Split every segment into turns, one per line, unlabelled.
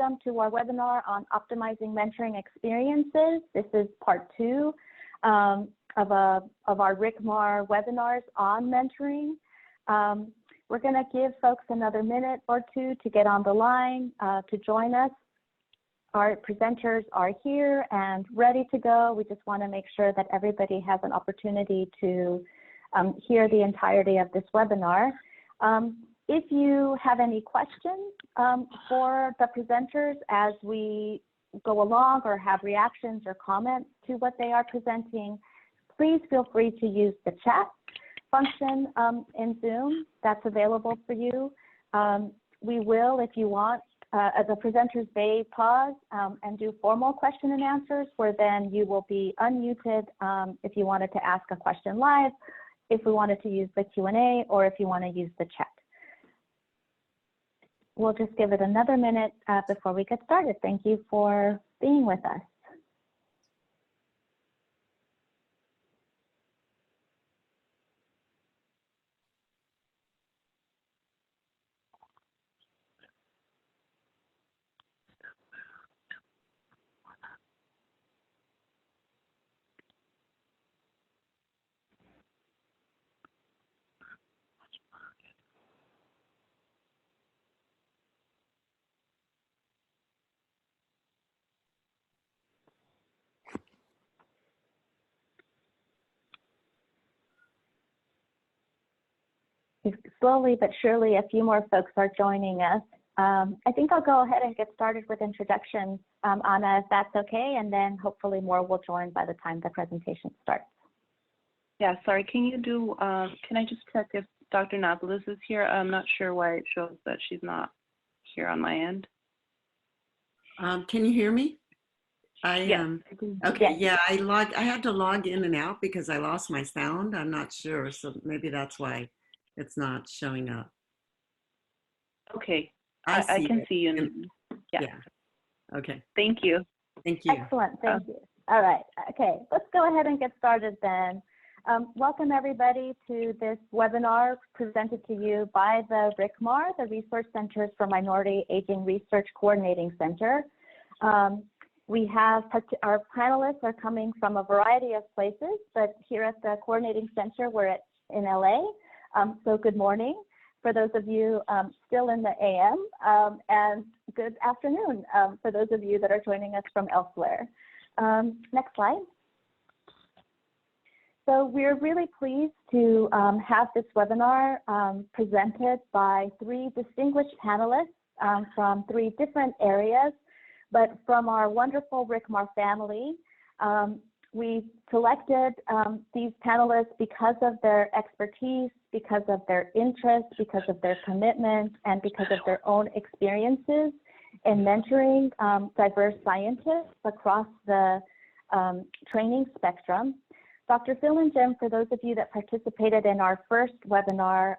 welcome to our webinar on optimizing mentoring experiences. This is part 2 of our RCMAR webinars on mentoring. We're going to give folks another minute or two to get on the line to join us. Our presenters are here and ready to go. We just want to make sure that everybody has an opportunity to hear the entirety of this webinar. If you have any questions for the presenters as we go along, or have reactions or comments to what they are presenting, please feel free to use the chat function in Zoom that's available for you. We will, if you want, the presenters may pause and do formal question and answers, where then you will be unmuted if you wanted to ask a question live, if we wanted to use the Q&A, or if you want to use the chat. We'll just give it another minute before we get started. Thank you for being with us. Slowly but surely, a few more folks are joining us. I think I'll go ahead and get started with introductions, Anna, if that's okay, and then hopefully more will join by the time the presentation starts.
Yeah, sorry, can you do, can I just check if Dr. Napoles is here? I'm not sure why it shows that she's not here on my end.
Can you hear me?
Yes.
Okay, yeah, I had to log in and out because I lost my sound. I'm not sure, so maybe that's why it's not showing up.
Okay, I can see you. Yeah.
Okay.
Thank you.
Thank you.
Excellent. Thank you. All right. Okay, let's go ahead and get started then. Welcome everybody to this webinar presented to you by the RCMAR, the Resource Centers for Minority Aging Research Coordinating Center. We have our panelists are coming from a variety of places, but here at the Coordinating Center, we're in LA. So good morning for those of you still in the AM, and good afternoon for those of you that are joining us from elsewhere. Next slide. So we're really pleased to have this webinar presented by 3 distinguished panelists from 3 different areas, but from our wonderful RCMAR family. We selected these panelists because of their expertise, because of their interest, because of their commitment, and because of their own experiences in mentoring diverse scientists across the training spectrum. Dr. Fillingim, for those of you that participated in our first webinar,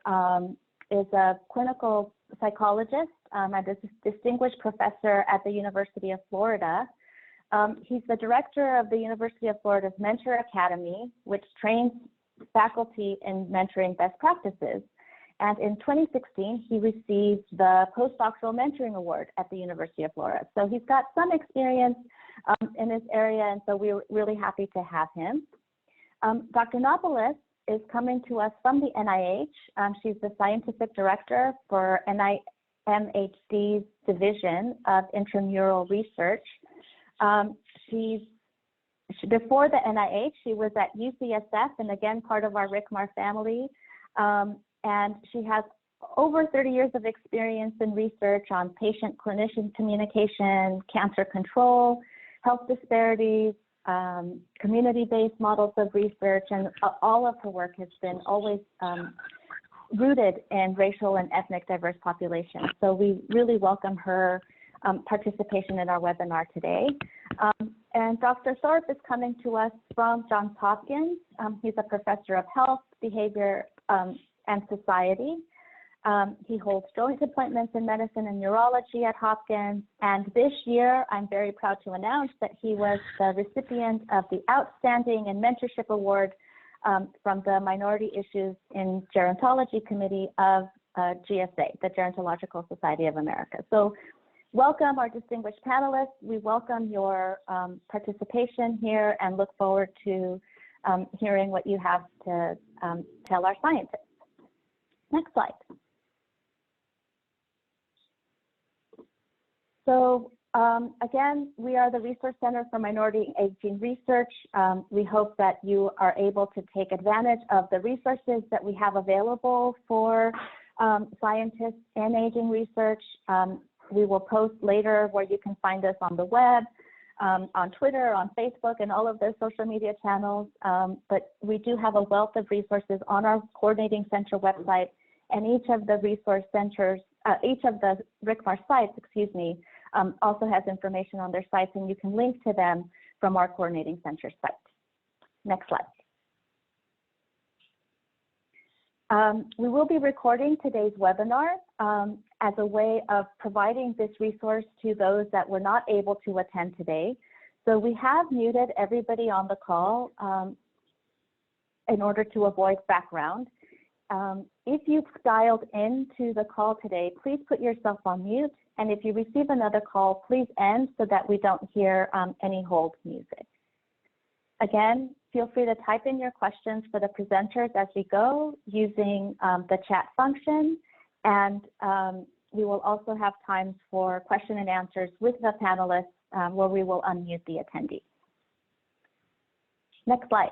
is a clinical psychologist and a distinguished professor at the University of Florida. He's the director of the University of Florida's Mentor Academy, which trains faculty in mentoring best practices. And in 2016, he received the Postdoctoral Mentoring Award at the University of Florida. So he's got some experience in this area, and so we're really happy to have him. Dr. Napoles is coming to us from the NIH. She's the scientific director for NIMHD's Division of Intramural Research. Before the NIH, she was at UCSF, and again, part of our RCMAR family. And she has over 30 years of experience in research on patient-clinician communication, cancer control, health disparities, community-based models of research, and all of her work has been always rooted in racial and ethnic diverse populations. So we really welcome her participation in our webinar today. And Dr. Thorpe is coming to us from Johns Hopkins. He's a professor of health, behavior, and society. He holds joint appointments in medicine and neurology at Hopkins. And this year, I'm very proud to announce that he was the recipient of the Outstanding and Mentorship Award from the Minority Issues in Gerontology Committee of GSA, the Gerontological Society of America. So welcome our distinguished panelists. We welcome your participation here and look forward to hearing what you have to tell our scientists. Next slide. So again, we are the Resource Center for Minority Aging Research. We hope that you are able to take advantage of the resources that we have available for scientists in aging research. We will post later where you can find us on the web, on Twitter, on Facebook, and all of those social media channels. But we do have a wealth of resources on our coordinating center website, and each of the resource centers, each of the RCMAR sites, also has information on their sites, and you can link to them from our coordinating center site. Next slide. We will be recording today's webinar as a way of providing this resource to those that were not able to attend today. So we have muted everybody on the call in order to avoid background. If you've dialed into the call today, please put yourself on mute. And if you receive another call, please end so that we don't hear any hold music. Again, feel free to type in your questions for the presenters as we go using the chat function. And we will also have times for question and answers with the panelists where we will unmute the attendee. Next slide.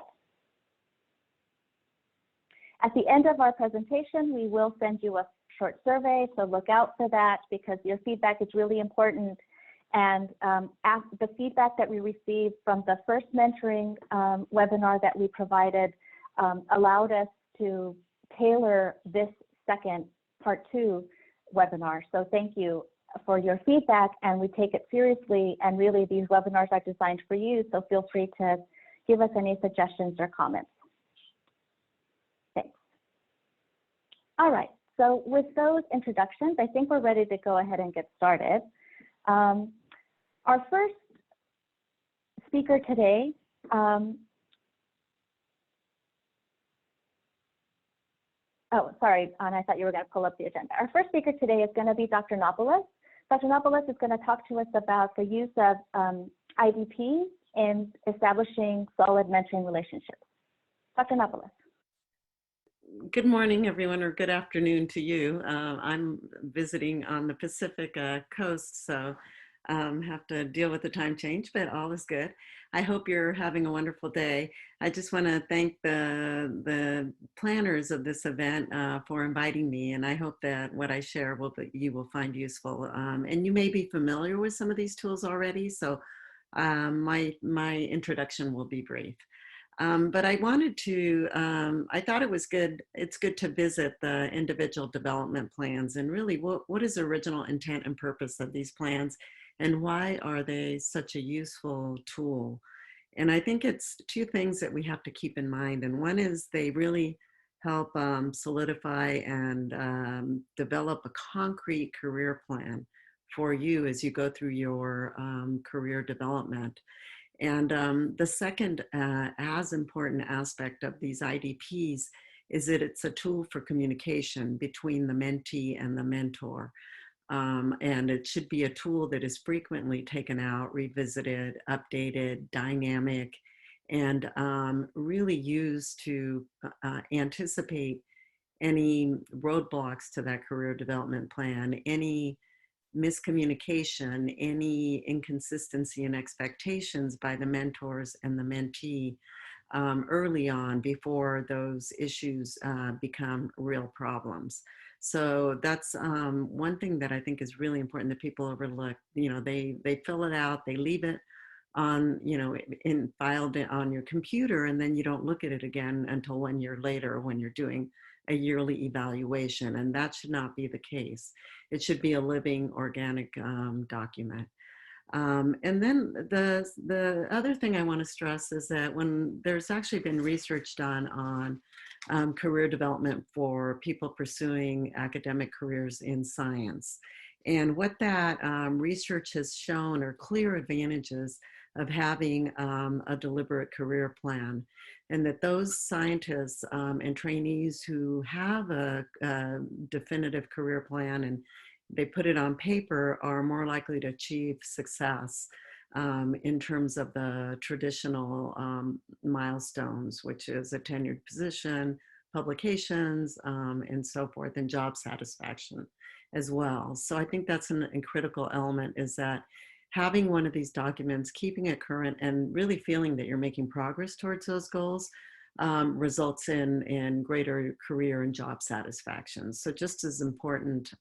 At the end of our presentation, we will send you a short survey, so look out for that because your feedback is really important. And the feedback that we received from the first mentoring webinar that we provided allowed us to tailor this second part 2 webinar. So thank you for your feedback, and we take it seriously. And really, these webinars are designed for you, so feel free to give us any suggestions or comments. Thanks. All right. So with those introductions, I think we're ready to go ahead and get started. Our first speaker today oh, sorry, and I thought you were going to pull up the agenda. Our first speaker today is going to be Dr. Napoles. Dr. Napoles is going to talk to us about the use of IDP in establishing solid mentoring relationships. Dr. Napoles.
Good morning, everyone, or good afternoon to you. I'm visiting on the Pacific coast, so have to deal with the time change, but all is good. I hope you're having a wonderful day. I just want to thank the planners of this event for inviting me, and I hope that what I share you will find useful. And you may be familiar with some of these tools already, so my introduction will be brief. But I wanted to, I thought it was good, it's good to visit the individual development plans and really what is the original intent and purpose of these plans and why are they such a useful tool? And I think it's two things that we have to keep in mind. And one is they really help solidify and develop a concrete career plan for you as you go through your career development. And the second as important aspect of these IDPs is that it's a tool for communication between the mentee and the mentor. And it should be a tool that is frequently taken out, revisited, updated, dynamic, and really used to anticipate any roadblocks to that career development plan, any miscommunication, any inconsistency in expectations by the mentors and the mentee early on before those issues become real problems. So that's one thing that I think is really important that people overlook. You know, they fill it out, they leave it on, you know, filed on your computer, and then you don't look at it again until 1 year later when you're doing a yearly evaluation, and that should not be the case. It should be a living, organic document. And then the other thing I want to stress is that when there's actually been research done on career development for people pursuing academic careers in science. And what that research has shown are clear advantages of having a deliberate career plan, and that those scientists and trainees who have a definitive career plan and they put it on paper are more likely to achieve success in terms of the traditional milestones, which is a tenured position, publications, and so forth, and job satisfaction as well. So I think that's a critical element, is that having one of these documents, keeping it current, and really feeling that you're making progress towards those goals results in greater career and job satisfaction. So just as important,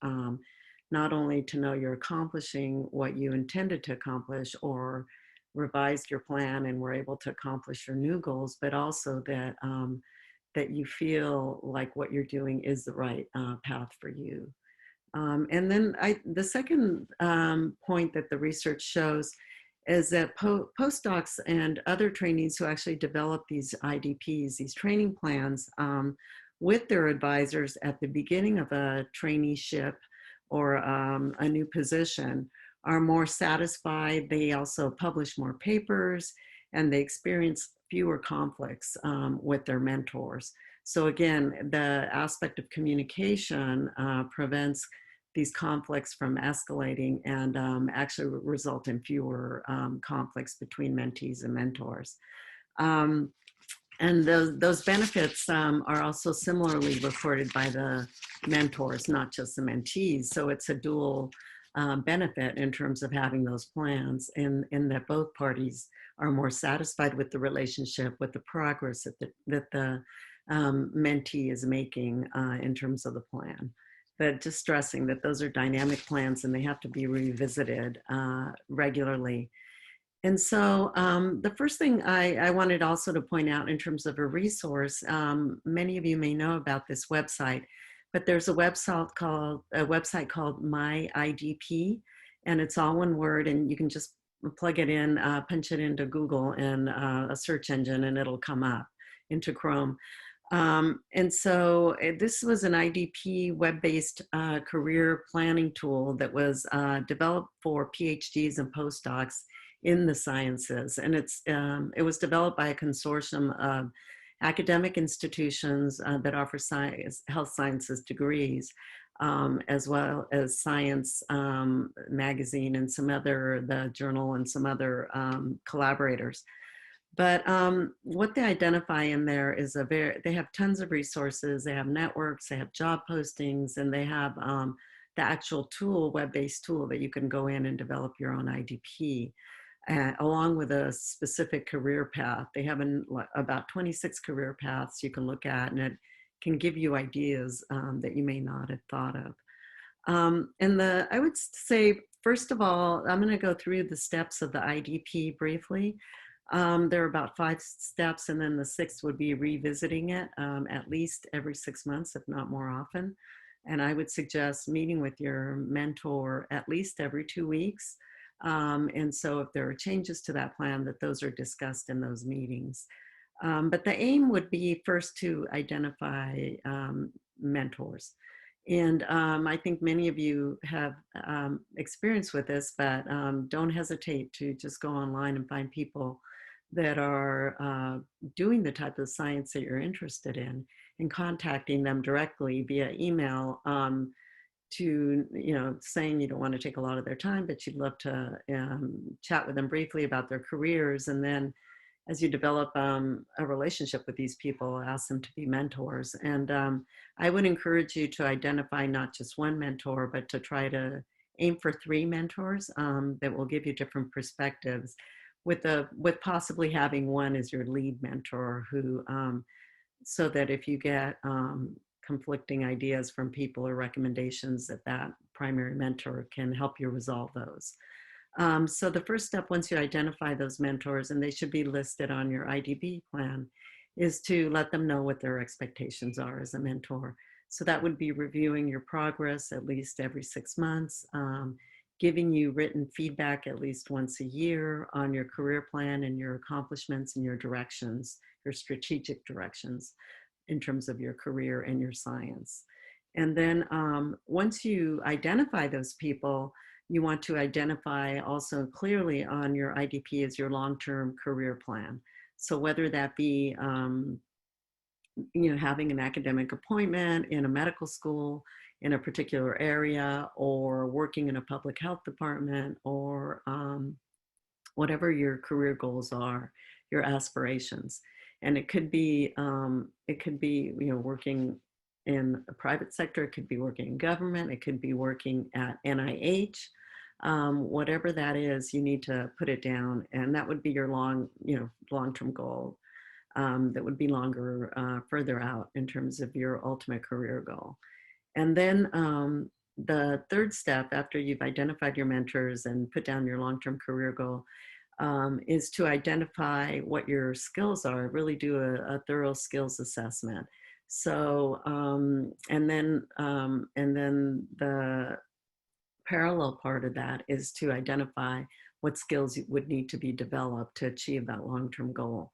not only to know you're accomplishing what you intended to accomplish or revised your plan and were able to accomplish your new goals, but also that that you feel like what you're doing is the right path for you. And then the second point that the research shows is that postdocs and other trainees who actually develop these IDPs, these training plans, with their advisors at the beginning of a traineeship or a new position are more satisfied. They also publish more papers, and they experience fewer conflicts with their mentors. So again, the aspect of communication prevents these conflicts from escalating and actually result in fewer conflicts between mentees and mentors. And those benefits are also similarly reported by the mentors, not just the mentees. So it's a dual benefit in terms of having those plans, in that both parties are more satisfied with the relationship, with the progress that the mentee is making in terms of the plan. But just stressing that those are dynamic plans and they have to be revisited regularly. And so the first thing I wanted also to point out in terms of a resource, many of you may know about this website, but there's a website called My IDP, and it's all one word, and you can just plug it in, punch it into Google and a search engine, and it'll come up into Chrome. And so this was an IDP web-based career planning tool that was developed for PhDs and postdocs in the sciences. And it was developed by a consortium of academic institutions that offer health sciences degrees, as well as Science magazine and the journal and some other collaborators. But what they identify in there is they have tons of resources, they have networks, they have job postings, and they have the actual tool, web-based tool that you can go in and develop your own IDP, along with a specific career path. They have about 26 career paths you can look at, and it can give you ideas that you may not have thought of. And I would say, first of all, I'm going to go through the steps of the IDP briefly. There are about 5 steps, and then the 6th would be revisiting it at least every 6 months, if not more often. And I would suggest meeting with your mentor at least every 2 weeks. And so if there are changes to that plan, that those are discussed in those meetings. But the aim would be first to identify mentors. And I think many of you have experience with this, but don't hesitate to just go online and find people that are doing the type of science that you're interested in, and contacting them directly via email to, saying you don't want to take a lot of their time, but you'd love to chat with them briefly about their careers. And then as you develop a relationship with these people, ask them to be mentors. And I would encourage you to identify not just one mentor, but to try to aim for 3 mentors that will give you different perspectives, with possibly having one as your lead mentor, who so that if you get conflicting ideas from people or recommendations, that primary mentor can help you resolve those. So the first step, once you identify those mentors, and they should be listed on your IDP plan, is to let them know what their expectations are as a mentor. So that would be reviewing your progress at least every 6 months, giving you written feedback at least once a year on your career plan and your accomplishments and your directions, your strategic directions in terms of your career and your science. And then once you identify those people, you want to identify also clearly on your IDP as your long-term career plan. So whether that be having an academic appointment in a medical school, in a particular area, or working in a public health department, or whatever your career goals are, your aspirations. And it could be, working in a private sector, it could be working in government, it could be working at NIH. Whatever that is, you need to put it down, and that would be your long-term goal. That would be longer, further out in terms of your ultimate career goal. And then the third step, after you've identified your mentors and put down your long-term career goal, is to identify what your skills are, really do a thorough skills assessment. So, and then the parallel part of that is to identify what skills would need to be developed to achieve that long-term goal.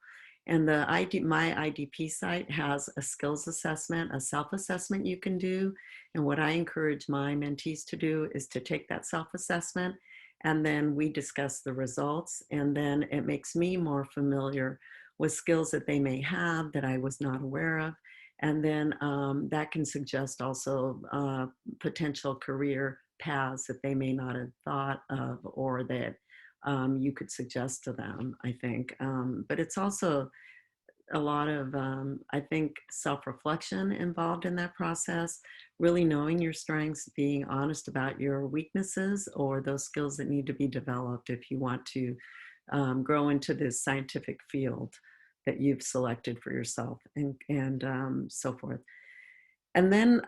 And my IDP site has a skills assessment, a self-assessment you can do. And what I encourage my mentees to do is to take that self-assessment, and then we discuss the results. And then it makes me more familiar with skills that they may have that I was not aware of. And then that can suggest also potential career paths that they may not have thought of, or that you could suggest to them, I think. But it's also a lot of, I think, self-reflection involved in that process, really knowing your strengths, being honest about your weaknesses or those skills that need to be developed if you want to grow into this scientific field that you've selected for yourself, and so forth. And then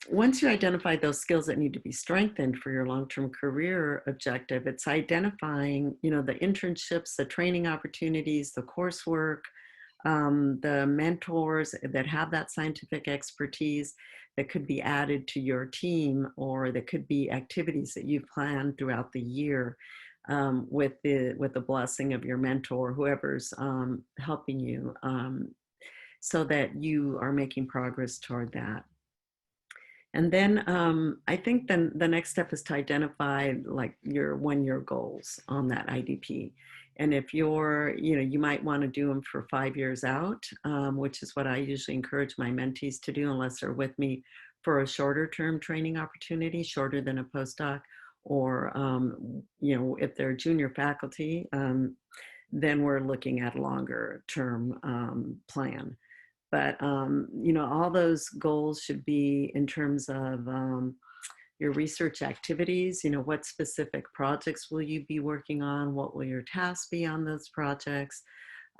once you identify those skills that need to be strengthened for your long-term career objective, it's identifying, the internships, the training opportunities, the coursework, the mentors that have that scientific expertise that could be added to your team, or that could be activities that you've planned throughout the year with the blessing of your mentor, whoever's helping you, so that you are making progress toward that. And then I think then the next step is to identify like your 1-year goals on that IDP. And if you're, you might want to do them for 5 years out, which is what I usually encourage my mentees to do, unless they're with me for a shorter term training opportunity, shorter than a postdoc, or, if they're junior faculty, then we're looking at a longer term plan. But, all those goals should be in terms of your research activities. What specific projects will you be working on? What will your tasks be on those projects?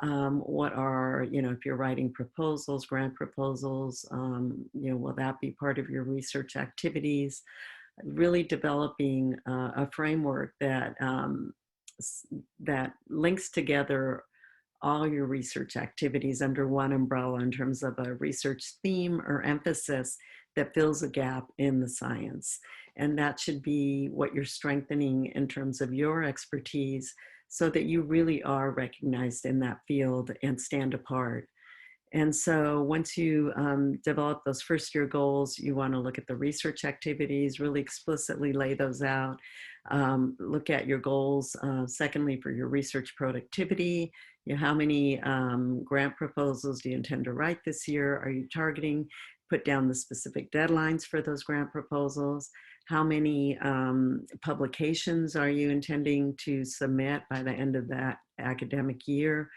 What are, if you're writing proposals, grant proposals, will that be part of your research activities? Really developing a framework that, that links together all your research activities under one umbrella in terms of a research theme or emphasis that fills a gap in the science. And that should be what you're strengthening in terms of your expertise, so that you really are recognized in that field and stand apart. And so once you develop those first year goals, you want to look at the research activities, really explicitly lay those out. Look at your goals, secondly, for your research productivity. How many grant proposals do you intend to write this year? Are you targeting? Put down the specific deadlines for those grant proposals. How many publications are you intending to submit by the end of that academic year?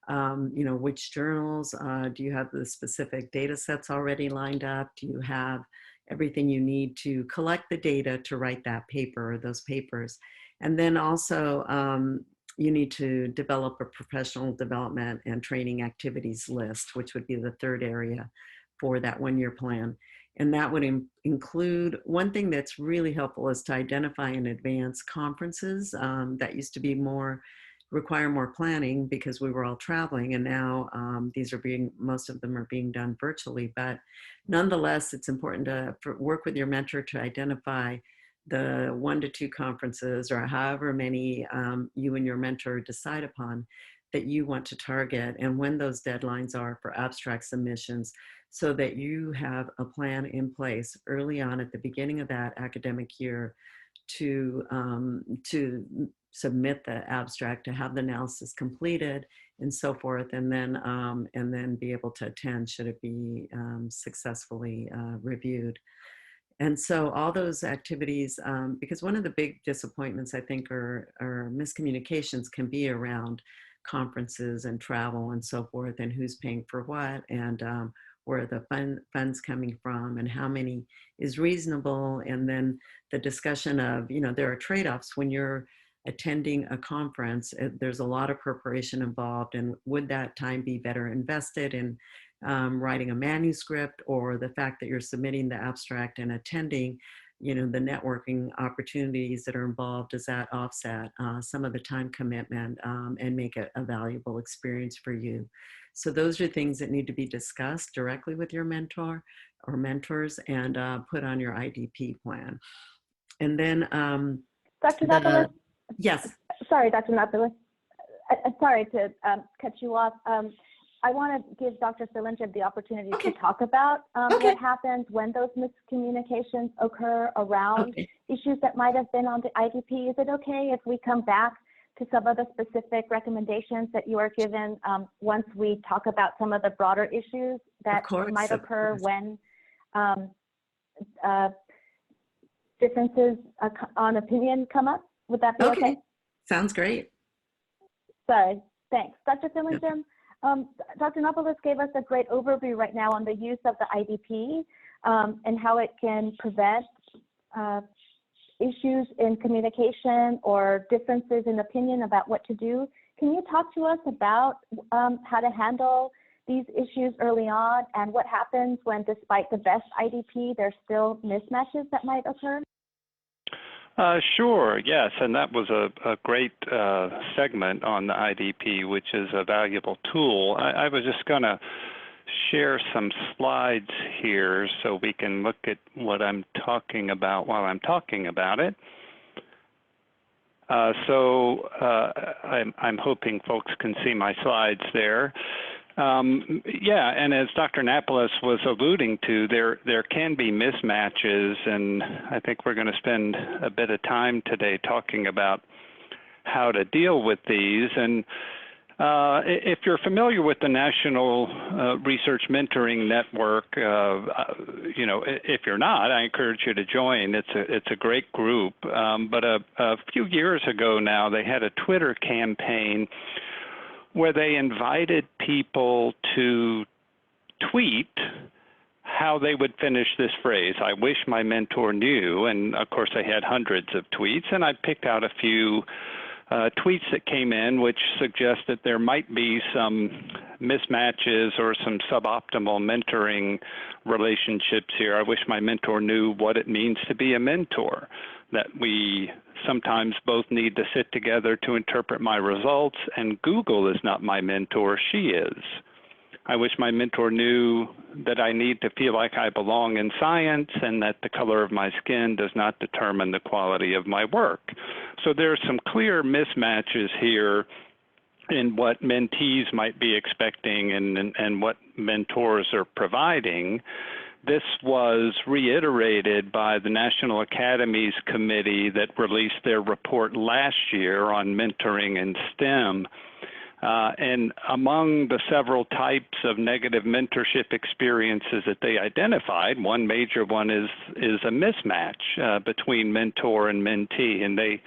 Which journals? Do you have the specific data sets already lined up? Do you have everything you need to collect the data to write that paper or those papers? And then also, you need to develop a professional development and training activities list, which would be the third area for that 1-year plan. And that would include, one thing that's really helpful is to identify in advance conferences that used to be require more planning because we were all traveling, and now most of them are being done virtually. But nonetheless, it's important to work with your mentor to identify the 1 to 2 conferences, or however many you and your mentor decide upon, that you want to target, and when those deadlines are for abstract submissions, so that you have a plan in place early on at the beginning of that academic year to submit the abstract, to have the analysis completed, and so forth, and then be able to attend should it be successfully reviewed. And so all those activities, because one of the big disappointments I think or miscommunications can be around conferences and travel and so forth, and who's paying for what, and where the funds coming from, and how many is reasonable. And then the discussion of, there are trade-offs when you're attending a conference. There's a lot of preparation involved, and would that time be better invested in writing a manuscript, or the fact that you're submitting the abstract and attending, the networking opportunities that are involved, does that offset some of the time commitment and make it a valuable experience for you? So those are things that need to be discussed directly with your mentor or mentors, and put on your IDP plan. And then
Dr. Napoles?
Yes.
Sorry, Dr. Napoles. Sorry to cut you off. I want to give Dr. Fillingim the opportunity to talk about what happens when those miscommunications occur around issues that might have been on the IDP. Is it okay if we come back to some of the specific recommendations that you are given once we talk about some of the broader issues that might occur when differences on opinion come up? Would that be okay?
Sounds great.
Sorry, thanks. Dr. Fillingim, Dr. Napoles gave us a great overview right now on the use of the IDP and how it can prevent issues in communication or differences in opinion about what to do. Can you talk to us about how to handle these issues early on, and what happens when, despite the best IDP, there's still mismatches that might occur?
Sure, yes, and that was a great segment on the IDP, which is a valuable tool. I was just going to share some slides here so we can look at what I'm talking about while I'm talking about it. I'm hoping folks can see my slides there. Yeah, and as Dr. Napoles was alluding to, there can be mismatches, and I think we're going to spend a bit of time today talking about how to deal with these. And if you're familiar with the National Research Mentoring Network, if you're not, I encourage you to join. It's a great group. But a few years ago now, they had a Twitter campaign where they invited people to tweet how they would finish this phrase, "I wish my mentor knew." And of course, they had hundreds of tweets, and I picked out a few tweets that came in which suggest that there might be some mismatches or some suboptimal mentoring relationships here. I wish my mentor knew what it means to be a mentor, that we sometimes both need to sit together to interpret my results, and Google is not my mentor, she is. I wish my mentor knew that I need to feel like I belong in science, and that the color of my skin does not determine the quality of my work. So there are some clear mismatches here in what mentees might be expecting and what mentors are providing. This was reiterated by the National Academies Committee that released their report last year on mentoring in STEM. And among the several types of negative mentorship experiences that they identified, one major one is a mismatch between mentor and mentee, and they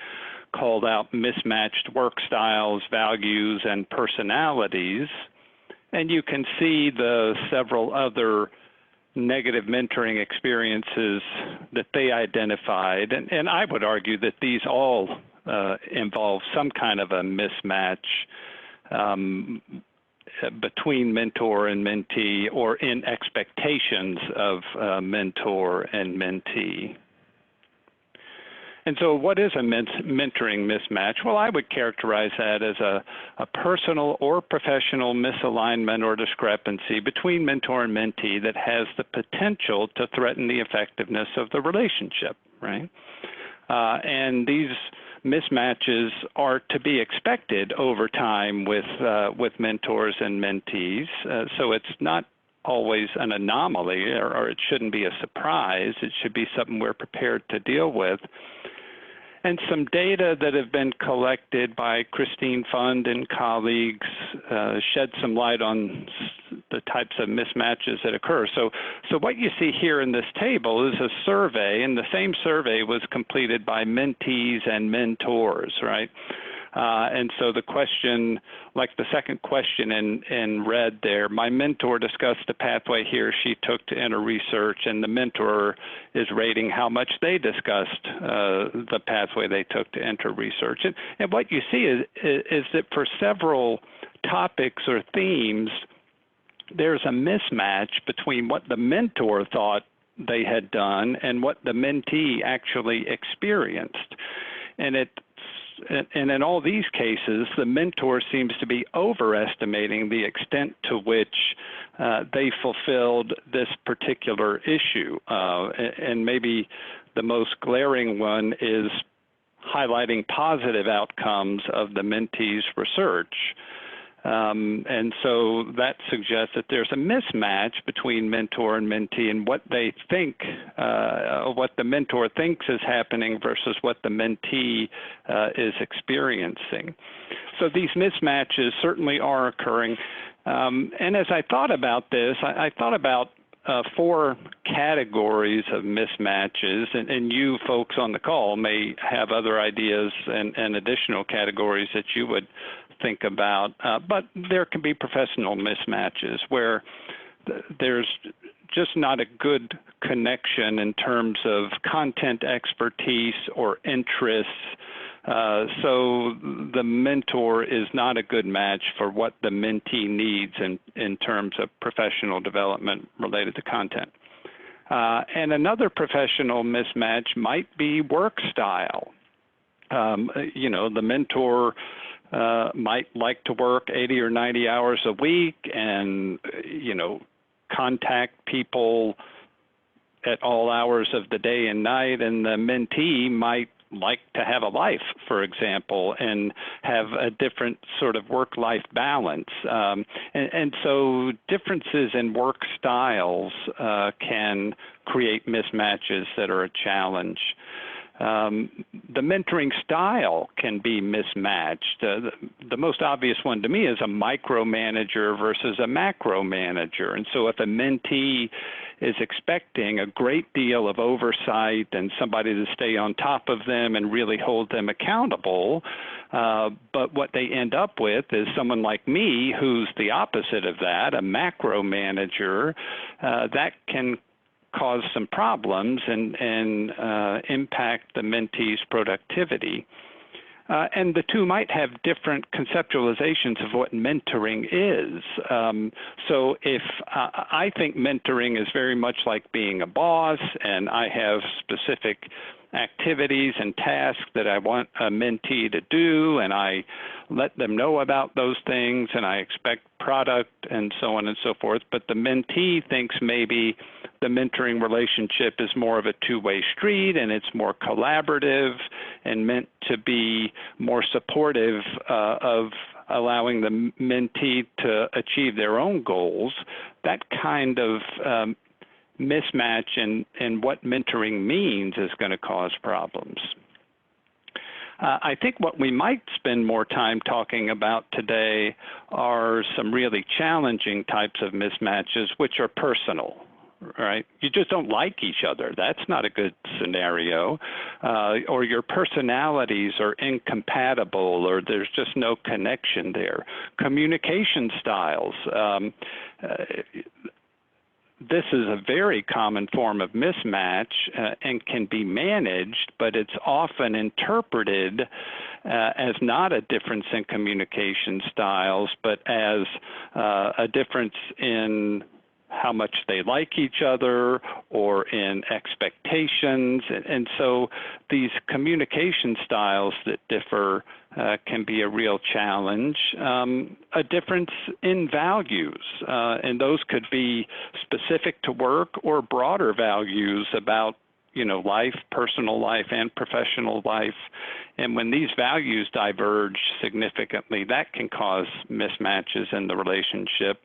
called out mismatched work styles, values, and personalities. And you can see the several other negative mentoring experiences that they identified. And I would argue that these all involve some kind of a mismatch between mentor and mentee, or in expectations of mentor and mentee. And so what is a mentoring mismatch? Well, I would characterize that as a personal or professional misalignment or discrepancy between mentor and mentee that has the potential to threaten the effectiveness of the relationship, right? And these mismatches are to be expected over time with mentors and mentees. So it's not always an anomaly, or it shouldn't be a surprise. It should be something we're prepared to deal with. And some data that have been collected by Christine Fund and colleagues shed some light on the types of mismatches that occur. So what you see here in this table is a survey, and the same survey was completed by mentees and mentors, right? And so the question, like the second question in red there, my mentor discussed the pathway he or she took to enter research, and the mentor is rating how much they discussed the pathway they took to enter research. And what you see is that for several topics or themes, there's a mismatch between what the mentor thought they had done and what the mentee actually experienced. And in all these cases, the mentor seems to be overestimating the extent to which they fulfilled this particular issue. And maybe the most glaring one is highlighting positive outcomes of the mentee's research. And so that suggests that there's a mismatch between mentor and mentee and what they think, what the mentor thinks is happening versus what the mentee is experiencing. So these mismatches certainly are occurring. And as I thought about this, I thought about 4 categories of mismatches, and you folks on the call may have other ideas and additional categories that you would think about, but there can be professional mismatches where there's just not a good connection in terms of content expertise or interests. So the mentor is not a good match for what the mentee needs in terms of professional development related to content. And another professional mismatch might be work style. The mentor might like to work 80 or 90 hours a week and, contact people at all hours of the day and night, and the mentee might like to have a life, for example, and have a different sort of work-life balance. And so differences in work styles can create mismatches that are a challenge. The mentoring style can be mismatched. The most obvious one to me is a micromanager versus a macro manager. And so if a mentee is expecting a great deal of oversight and somebody to stay on top of them and really hold them accountable, but what they end up with is someone like me who's the opposite of that, a macro manager, that can cause some problems and impact the mentee's productivity. And the two might have different conceptualizations of what mentoring is. So if I think mentoring is very much like being a boss, and I have specific activities and tasks that I want a mentee to do, and I let them know about those things, and I expect product and so on and so forth. But the mentee thinks maybe the mentoring relationship is more of a two-way street, and it's more collaborative and meant to be more supportive of allowing the mentee to achieve their own goals. That kind of mismatch in what mentoring means is going to cause problems. I think what we might spend more time talking about today are some really challenging types of mismatches, which are personal, right? You just don't like each other. That's not a good scenario. Or your personalities are incompatible, or there's just no connection there. Communication styles. This is a very common form of mismatch and can be managed, but it's often interpreted as not a difference in communication styles, but as a difference in how much they like each other or in expectations. And so these communication styles that differ can be a real challenge. A difference in values, and those could be specific to work or broader values about life, personal life and professional life. And when these values diverge significantly, that can cause mismatches in the relationship.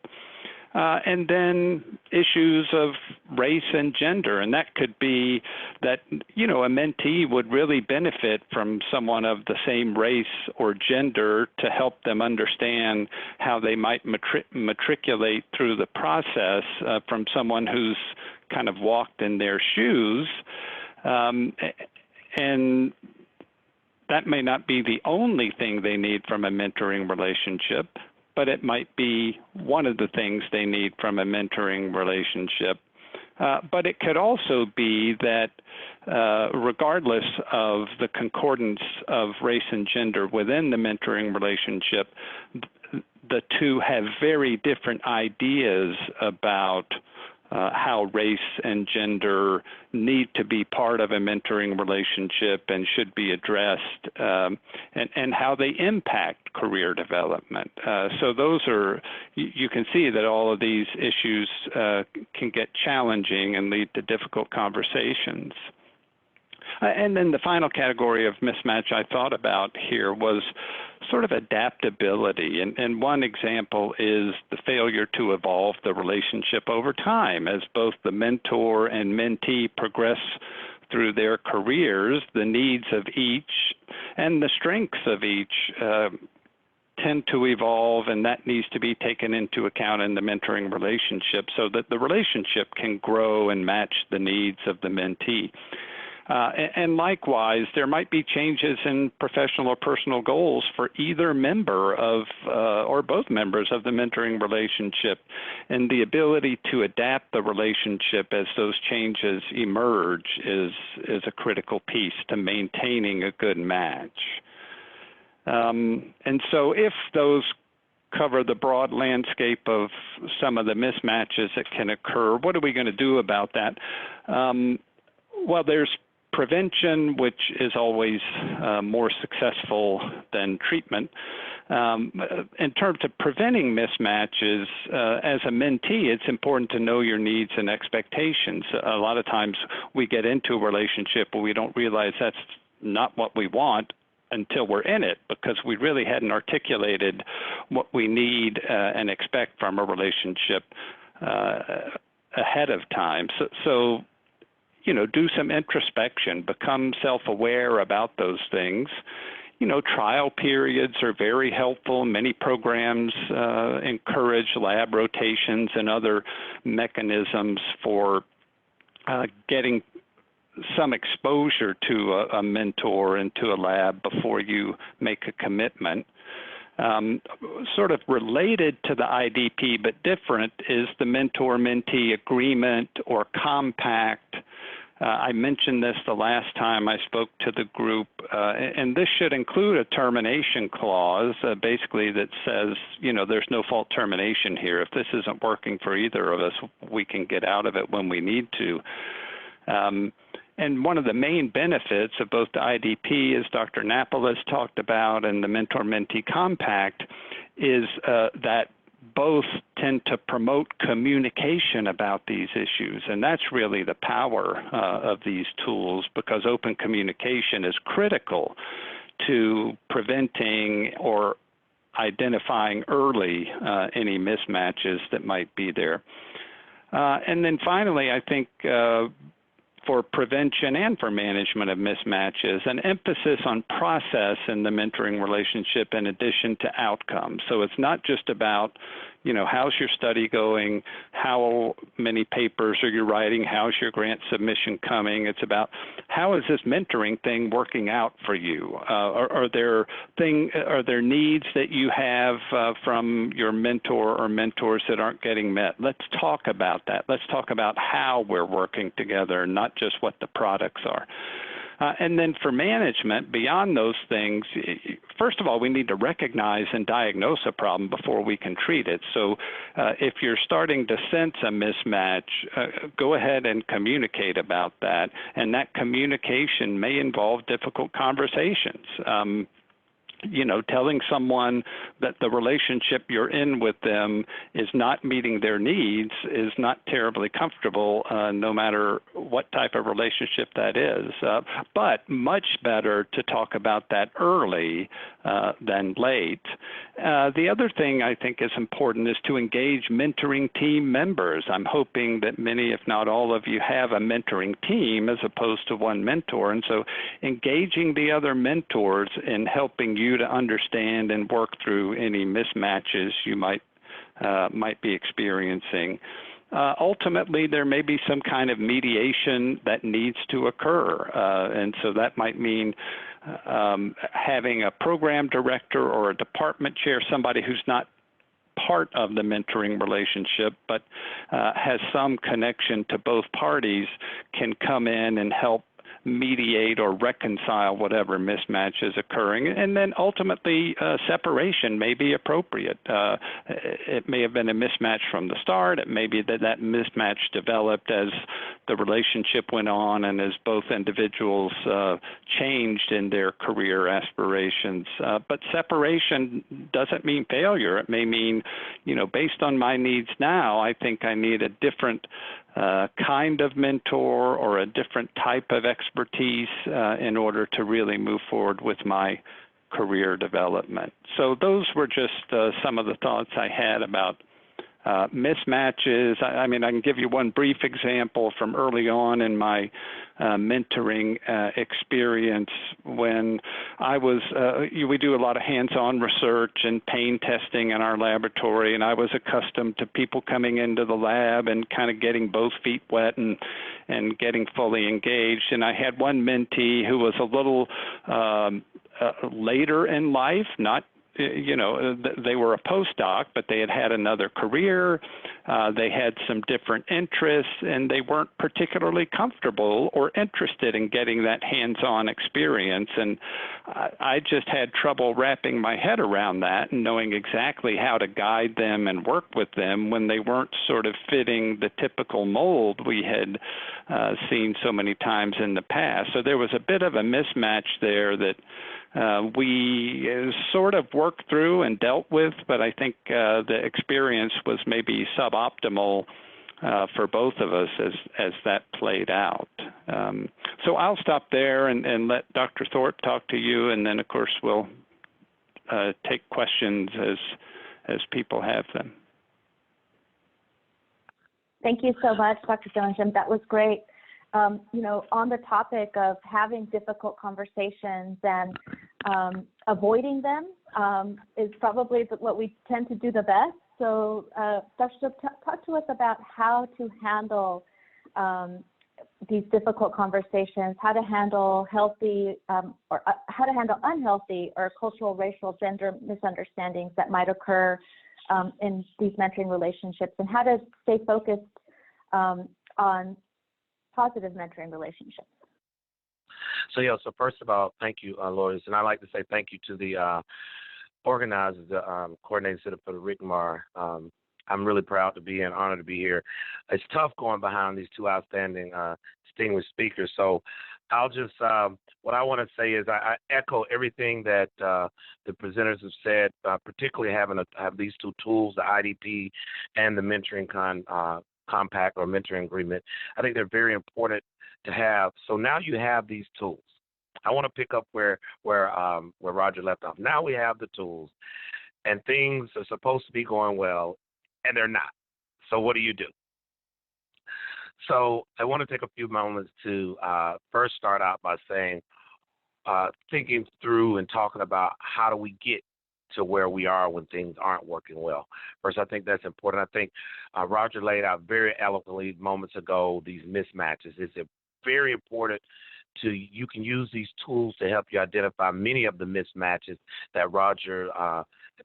And then issues of race and gender. And that could be that, you know, a mentee would really benefit from someone of the same race or gender to help them understand how they might matriculate through the process from someone who's kind of walked in their shoes. And that may not be the only thing they need from a mentoring relationship, but it might be one of the things they need from a mentoring relationship. But it could also be that regardless of the concordance of race and gender within the mentoring relationship, the two have very different ideas about how race and gender need to be part of a mentoring relationship and should be addressed, and how they impact career development. So those are, you can see that all of these issues can get challenging and lead to difficult conversations. And then the final category of mismatch I thought about here was sort of adaptability. And one example is the failure to evolve the relationship over time. As both the mentor and mentee progress through their careers, the needs of each and the strengths of each tend to evolve, and that needs to be taken into account in the mentoring relationship so that the relationship can grow and match the needs of the mentee. And likewise, there might be changes in professional or personal goals for either member of or both members of the mentoring relationship, and the ability to adapt the relationship as those changes emerge is a critical piece to maintaining a good match. And so if those cover the broad landscape of some of the mismatches that can occur, what are we going to do about that? Well, there's prevention, which is always more successful than treatment. In terms of preventing mismatches, as a mentee, it's important to know your needs and expectations. A lot of times we get into a relationship but we don't realize that's not what we want until we're in it, because we really hadn't articulated what we need and expect from a relationship ahead of time. So you know, do some introspection, become self-aware about those things. You know, trial periods are very helpful. Many programs encourage lab rotations and other mechanisms for getting some exposure to a mentor and to a lab before you make a commitment. Sort of related to the IDP but different is the mentor-mentee agreement or compact. I mentioned this the last time I spoke to the group, and this should include a termination clause, basically that says, you know, there's no fault termination here. If this isn't working for either of us, we can get out of it when we need to. And one of the main benefits of both the IDP, as Dr. Napoles talked about, and the mentor-mentee compact is that both tend to promote communication about these issues. And that's really the power of these tools, because open communication is critical to preventing or identifying early any mismatches that might be there. And then finally, I think for prevention and for management of mismatches, an emphasis on process in the mentoring relationship in addition to outcomes. So it's not just about, you know, how's your study going, how many papers are you writing, how's your grant submission coming. It's about how is this mentoring thing working out for you? Are there needs that you have from your mentor or mentors that aren't getting met? Let's talk about that. Let's talk about how we're working together, not just what the products are. And then for management, beyond those things, first of all, we need to recognize and diagnose a problem before we can treat it. So if you're starting to sense a mismatch, go ahead and communicate about that. And that communication may involve difficult conversations. telling someone that the relationship you're in with them is not meeting their needs is not terribly comfortable, no matter what type of relationship that is. But much better to talk about that early than late. The other thing I think is important is to engage mentoring team members. I'm hoping that many, if not all of you, have a mentoring team as opposed to one mentor. And so engaging the other mentors in helping you to understand and work through any mismatches you might be experiencing. Ultimately, there may be some kind of mediation that needs to occur, and so that might mean having a program director or a department chair, somebody who's not part of the mentoring relationship but has some connection to both parties, can come in and help mediate or reconcile whatever mismatch is occurring. And then ultimately, separation may be appropriate. It may have been a mismatch from the start. It may be that mismatch developed as the relationship went on and as both individuals changed in their career aspirations. But separation doesn't mean failure. It may mean, based on my needs now, I think I need a different kind of mentor or a different type of expertise in order to really move forward with my career development. So those were just some of the thoughts I had about mismatches. I mean, I can give you one brief example from early on in my mentoring experience when I was, we do a lot of hands-on research and pain testing in our laboratory, and I was accustomed to people coming into the lab and kind of getting both feet wet and getting fully engaged. And I had one mentee who was a little later in life, not they were a postdoc, but they had another career. They had some different interests, and they weren't particularly comfortable or interested in getting that hands-on experience. And I just had trouble wrapping my head around that and knowing exactly how to guide them and work with them when they weren't sort of fitting the typical mold we had seen so many times in the past. So there was a bit of a mismatch there that we sort of worked through and dealt with, but I think the experience was maybe suboptimal for both of us as that played out. So I'll stop there and let Dr. Thorpe talk to you, and then, of course, we'll take questions as people have them.
Thank you so much, Dr. Fillingim. That was great. On the topic of having difficult conversations and avoiding them is probably what we tend to do the best. So, Dr. talk to us about how to handle these difficult conversations, how to handle healthy or how to handle unhealthy or cultural, racial, gender misunderstandings that might occur in these mentoring relationships, and how to stay focused on positive mentoring relationships.
So first of all, thank you, Lourdes, and I'd like to say thank you to the organizers, the coordinating center for the RCMAR. I'm really proud to be here and honored to be here. It's tough going behind these two outstanding, distinguished speakers. So I'll just, what I want to say is I echo everything that the presenters have said, particularly have these two tools, the IDP and the mentoring compact or mentoring agreement. I think they're very important to have. So now you have these tools. I want to pick up where Roger left off. Now we have the tools, and things are supposed to be going well, and they're not. So what do you do? So I want to take a few moments to first start out by saying, thinking through and talking about how do we get to where we are when things aren't working well. First, I think that's important. I think Roger laid out very eloquently moments ago these mismatches. It's very important you can use these tools to help you identify many of the mismatches that Roger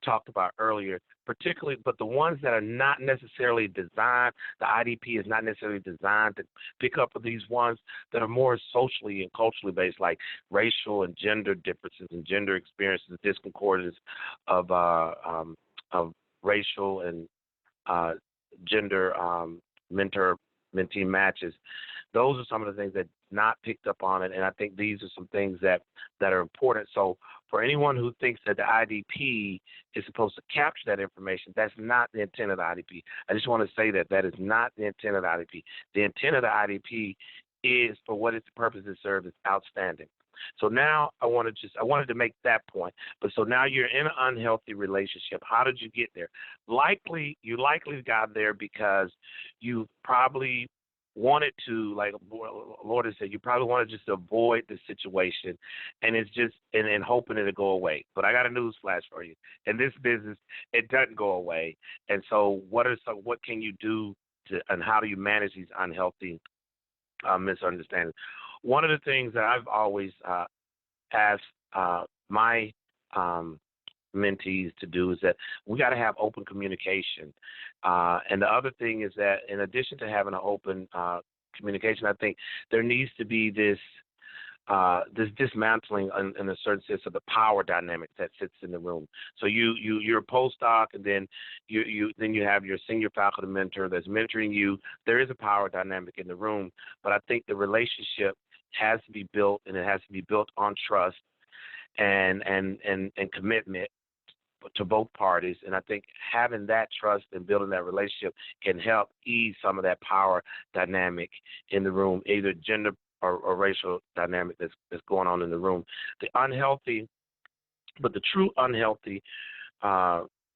talked about earlier, particularly, but the ones that are not necessarily designed, the IDP is not necessarily designed to pick up these ones that are more socially and culturally based, like racial and gender differences and gender experiences, discordance of racial and gender mentee matches. Those are some of the things that not picked up on it, and I think these are some things that are important. So for anyone who thinks that the IDP is supposed to capture that information, that's not the intent of the IDP. I just want to say that is not the intent of the IDP. The intent of the IDP is for what its purpose it serves is outstanding. So now I wanted to make that point. But so now you're in an unhealthy relationship. How did you get there? You likely got there because you probably wanted to, like Lord has said, you probably wanted just to avoid the situation, and it's just and hoping it'll go away. But I got a news flash for you. In this business, it doesn't go away. And so what can you do and how do you manage these unhealthy misunderstandings? One of the things that I've always asked my mentees to do is that we got to have open communication. And the other thing is that in addition to having an open communication, I think there needs to be this dismantling in a certain sense of the power dynamic that sits in the room. So you're a postdoc, and then you have your senior faculty mentor that's mentoring you. There is a power dynamic in the room, but I think the relationship has to be built, and it has to be built on trust and commitment to both parties. And I think having that trust and building that relationship can help ease some of that power dynamic in the room, either gender or racial dynamic that's going on in the room. The true unhealthy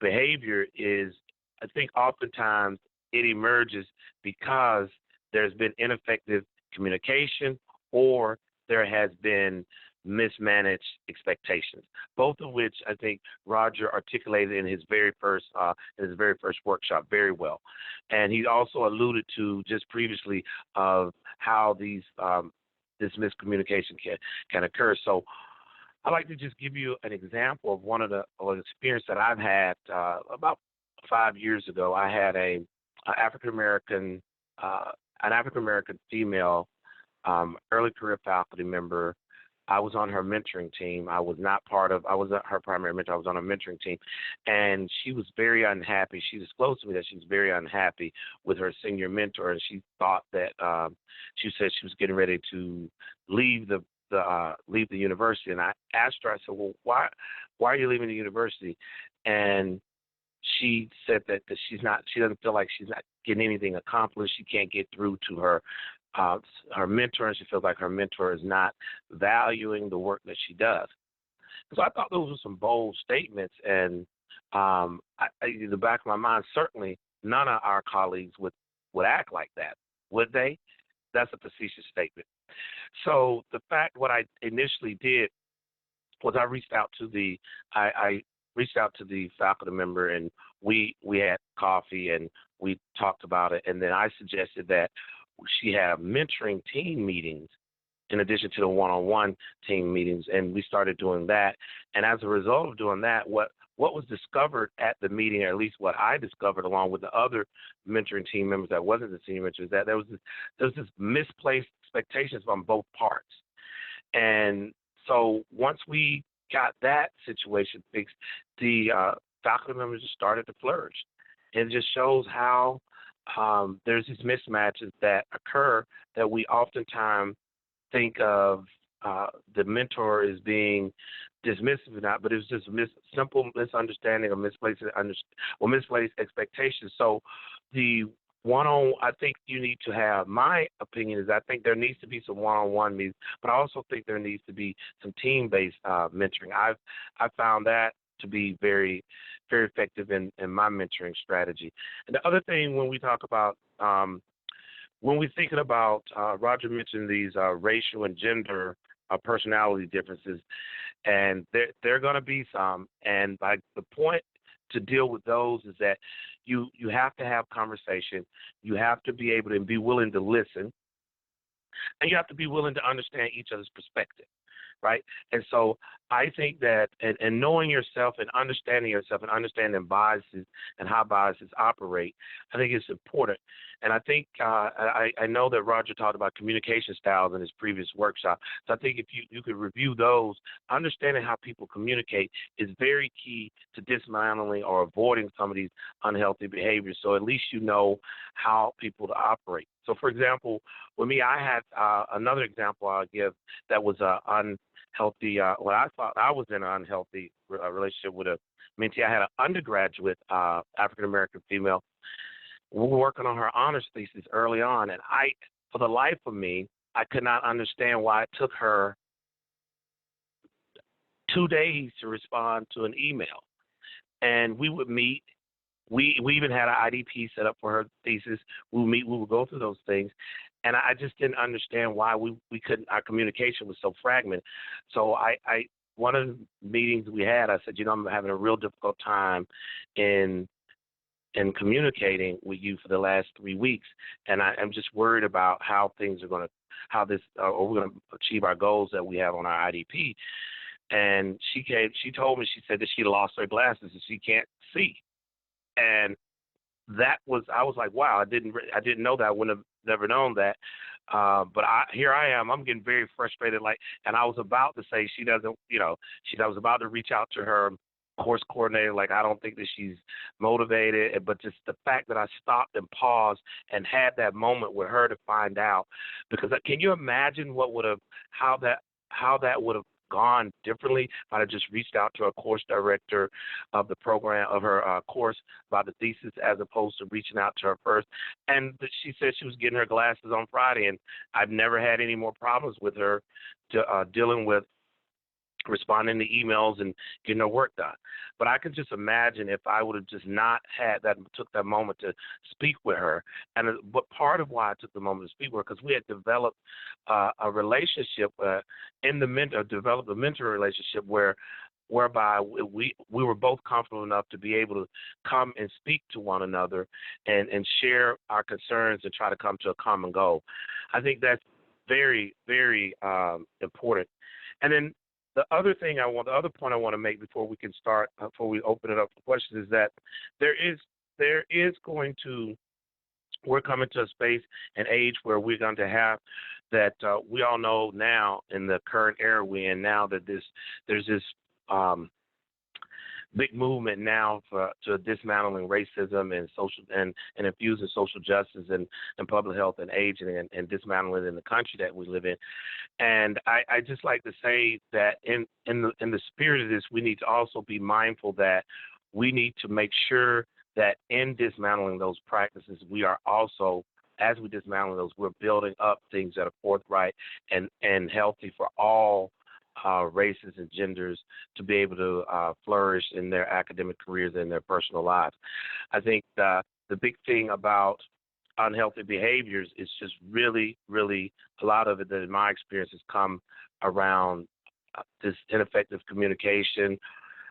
behavior is, I think oftentimes it emerges because there's been ineffective communication or there has been mismanaged expectations, both of which I think Roger articulated in his very first workshop very well. And he also alluded to just previously of how this miscommunication can occur. So I'd like to just give you an example of one of the experience that I've had about 5 years ago. I had an African American female early career faculty member. I was on her mentoring team. I was not her primary mentor. I was on her mentoring team. And she was very unhappy. She disclosed to me that she was very unhappy with her senior mentor, and she thought that she said she was getting ready to leave the university. And I asked her, I said, well, why are you leaving the university? And she said that she doesn't feel like she's not getting anything accomplished. She can't get through to her mentor, and she feels like her mentor is not valuing the work that she does. So I thought those were some bold statements, and in the back of my mind, certainly none of our colleagues would act like that, would they? That's a facetious statement. So what I initially did was I reached out to the faculty member, and we had coffee and we talked about it, and then I suggested that she have mentoring team meetings in addition to the one-on-one team meetings, and we started doing that. And as a result of doing that, what was discovered at the meeting, or at least what I discovered along with the other mentoring team members that wasn't the senior mentor, is that there was this misplaced expectations on both parts. And so once we got that situation fixed, the faculty members just started to flourish. And it just shows how there's these mismatches that occur that we oftentimes think of the mentor as being dismissive or not, but it's just simple misunderstanding or misplaced expectations. So I think you need to have, my opinion is I think there needs to be some one-on-one meetings, but I also think there needs to be some team-based mentoring. I've found that to be very, very effective in my mentoring strategy. And the other thing when we talk about, when we're thinking about, Roger mentioned these racial and gender personality differences, and there are going to be some. And like the point to deal with those is that you have to have conversation. You have to be able to be willing to listen, and you have to be willing to understand each other's perspective. Right? And so I think that and knowing yourself and understanding biases and how biases operate, I think it's important. And I think I know that Roger talked about communication styles in his previous workshop. So I think if you could review those, understanding how people communicate is very key to dismantling or avoiding some of these unhealthy behaviors. So at least you know how people to operate. So, for example, with me, I had another example I'll give that was unhealthy. Well, I thought I was in an unhealthy relationship with a mentee. I had an undergraduate African American female. We were working on her honors thesis early on, and for the life of me, I could not understand why it took her 2 days to respond to an email. And we would meet. We even had an IDP set up for her thesis. We would meet. We would go through those things. And I just didn't understand why we couldn't, our communication was so fragmented. So one of the meetings we had, I said, I'm having a real difficult time in communicating with you for the last 3 weeks. And I'm just worried about how things are going to, or we're going to achieve our goals that we have on our IDP. And she told me, she said that she lost her glasses and she can't see. And I was like, wow, I didn't know that. I wouldn't have never known that. But here I am. I'm getting very frustrated. And I was about to say I was about to reach out to her course coordinator. Like, I don't think that she's motivated, but just the fact that I stopped and paused and had that moment with her to find out, because can you imagine how that would have gone differently if I'd have just reached out to a course director of the program of her course about the thesis, as opposed to reaching out to her first. And she said she was getting her glasses on Friday, and I've never had any more problems with her dealing with responding to emails and getting her work done. But I can just imagine if I would have just not had that, took that moment to speak with her. But part of why I took the moment to speak with her, because we had developed a relationship developed a mentor relationship whereby we were both comfortable enough to be able to come and speak to one another and share our concerns and try to come to a common goal. I think that's very, very important. And then the other point I want to make before we open it up for questions, is that we're coming to a space and age where we're going to have that we all know now in the current era we're in now that there's this big movement now to dismantling racism and social and infusing social justice and public health and aging and dismantling in the country that we live in. And I just like to say that in the spirit of this, we need to also be mindful that we need to make sure that in dismantling those practices, we are also, as we dismantle those, we're building up things that are forthright and healthy for all races and genders to be able to flourish in their academic careers and their personal lives. I think the big thing about unhealthy behaviors is just really, really a lot of it that in my experience has come around this ineffective communication.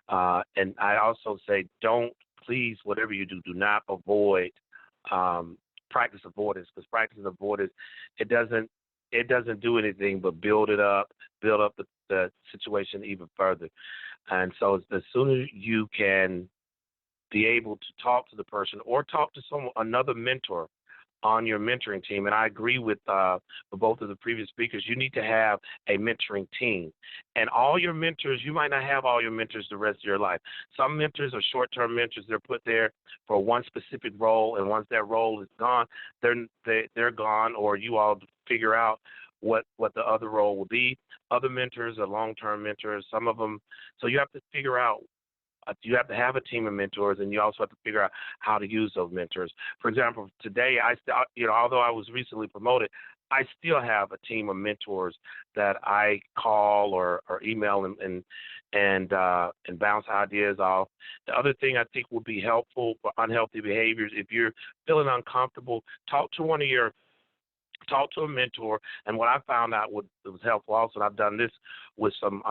And I also say, please, whatever you do not avoid practice avoidance, because practice avoidance, it doesn't do anything but build up the situation even further. And so the sooner you can be able to talk to the person or talk to another mentor on your mentoring team. And I agree with both of the previous speakers. You need to have a mentoring team. And all your mentors, you might not have all your mentors the rest of your life. Some mentors are short-term mentors. They're put there for one specific role, and once that role is gone, they're gone, or you all figure out what the other role will be. Other mentors are long-term mentors. Some of them, so you have to figure out. You have to have a team of mentors, and you also have to figure out how to use those mentors. For example, today, although I was recently promoted, I still have a team of mentors that I call or email and bounce ideas off. The other thing I think would be helpful for unhealthy behaviors, if you're feeling uncomfortable, talk to a mentor. And what I found out was helpful also, and I've done this with some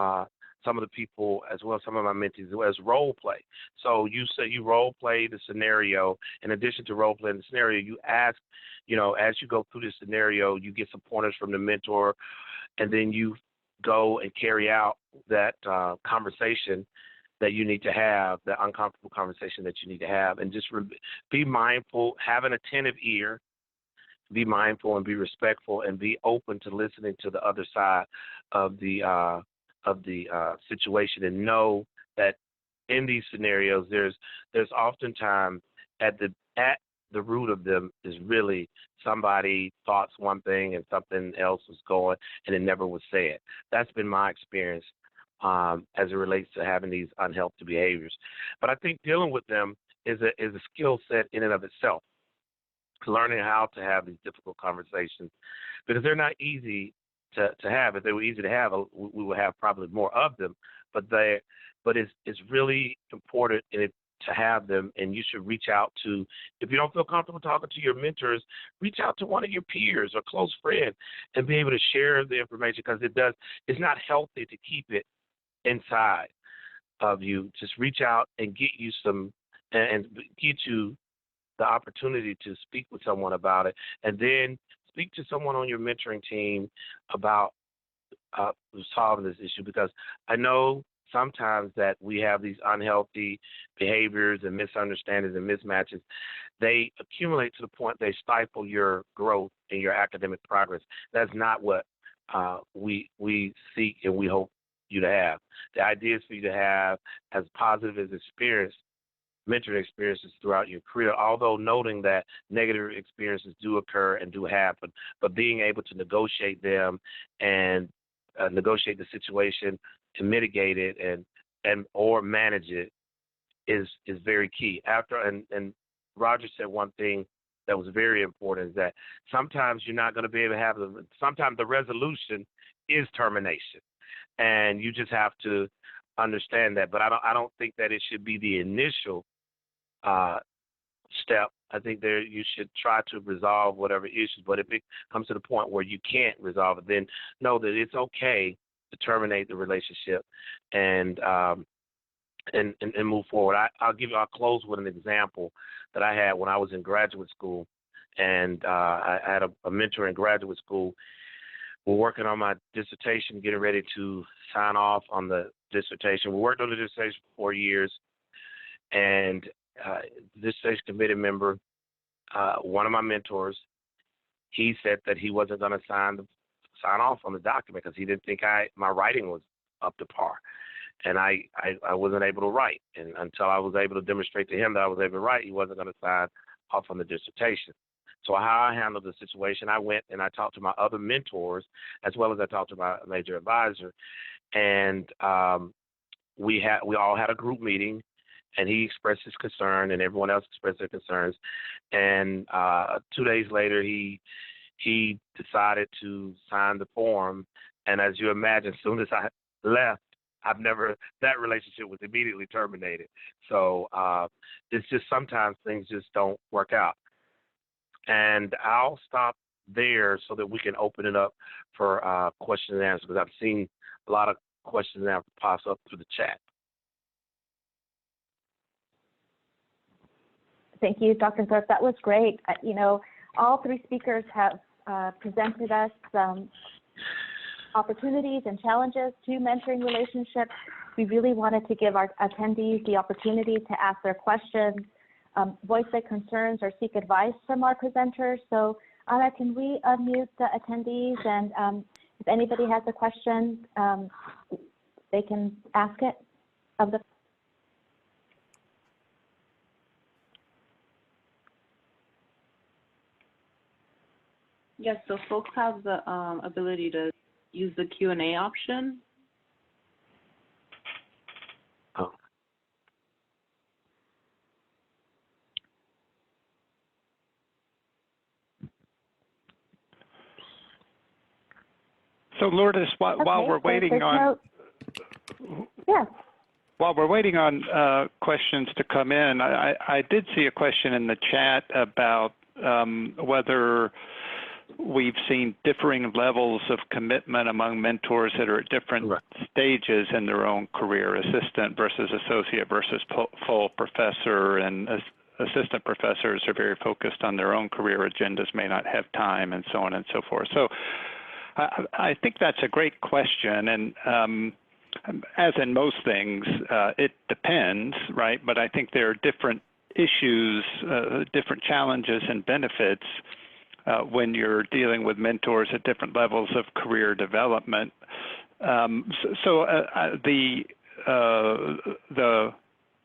of the people as well, some of my mentees, as role play. So you say you role play the scenario. In addition to role playing the scenario, you ask, as you go through the scenario, you get some pointers from the mentor, and then you go and carry out that conversation that you need to have, that uncomfortable conversation that you need to have, and just be mindful, have an attentive ear, be mindful and be respectful, and be open to listening to the other side of the situation, and know that in these scenarios, there's oftentimes at the root of them is really somebody thought one thing and something else was going and it never was said. That's been my experience as it relates to having these unhealthy behaviors. But I think dealing with them is a skill set in and of itself, learning how to have these difficult conversations, because they're not easy to have. If they were easy to have, we would have probably more of them. But it's really important to have them, and you should reach out to, if you don't feel comfortable talking to your mentors, reach out to one of your peers or close friend and be able to share the information, because it's not healthy to keep it inside of you. Just reach out and get you get you the opportunity to speak with someone about it, and then speak to someone on your mentoring team about solving this issue, because I know sometimes that we have these unhealthy behaviors and misunderstandings and mismatches. They accumulate to the point they stifle your growth and your academic progress. That's not what we seek and we hope you to have. The idea is for you to have as positive as mentoring experiences throughout your career, although noting that negative experiences do occur and do happen, but being able to negotiate them and negotiate the situation to mitigate it and or manage it is very key. And Roger said one thing that was very important, is that sometimes you're not going to be able to have sometimes the resolution is termination, and you just have to understand that. But I don't think that it should be the initial step. I think you should try to resolve whatever issues, but if it comes to the point where you can't resolve it, then know that it's okay to terminate the relationship and move forward. I'll close with an example that I had when I was in graduate school, and I had a mentor in graduate school. We're working on my dissertation, getting ready to sign off on the dissertation. We worked on the dissertation for 4 years, and this dissertation committee member, one of my mentors, he said that he wasn't going to sign off on the document because he didn't think my writing was up to par, and I wasn't able to write. And until I was able to demonstrate to him that I was able to write, he wasn't going to sign off on the dissertation. So how I handled the situation, I went and I talked to my other mentors as well as I talked to my major advisor, and we all had a group meeting. And he expressed his concern, and everyone else expressed their concerns. And 2 days later, he decided to sign the form. And as you imagine, as soon as I left, that relationship was immediately terminated. So it's just sometimes things just don't work out. And I'll stop there so that we can open it up for questions and answers, because I've seen a lot of questions now pop up through the chat.
Thank you, Dr. Thorpe. That was great. All three speakers have presented us some opportunities and challenges to mentoring relationships. We really wanted to give our attendees the opportunity to ask their questions, voice their concerns, or seek advice from our presenters. So, Anna, can we unmute the attendees? And if anybody has a question, they can ask it of the.
Yes, so folks have the ability to use the Q&A option.
Oh.
So Lourdes, while we're waiting on while we're waiting on questions to come in, I did see a question in the chat about whether we've seen differing levels of commitment among mentors that are at different stages in their own career, assistant versus associate versus full professor, and assistant professors are very focused on their own career agendas, may not have time, and so on and so forth. So I think that's a great question, and as in most things, it depends, right? But I think there are different issues, different challenges and benefits when you're dealing with mentors at different levels of career development. The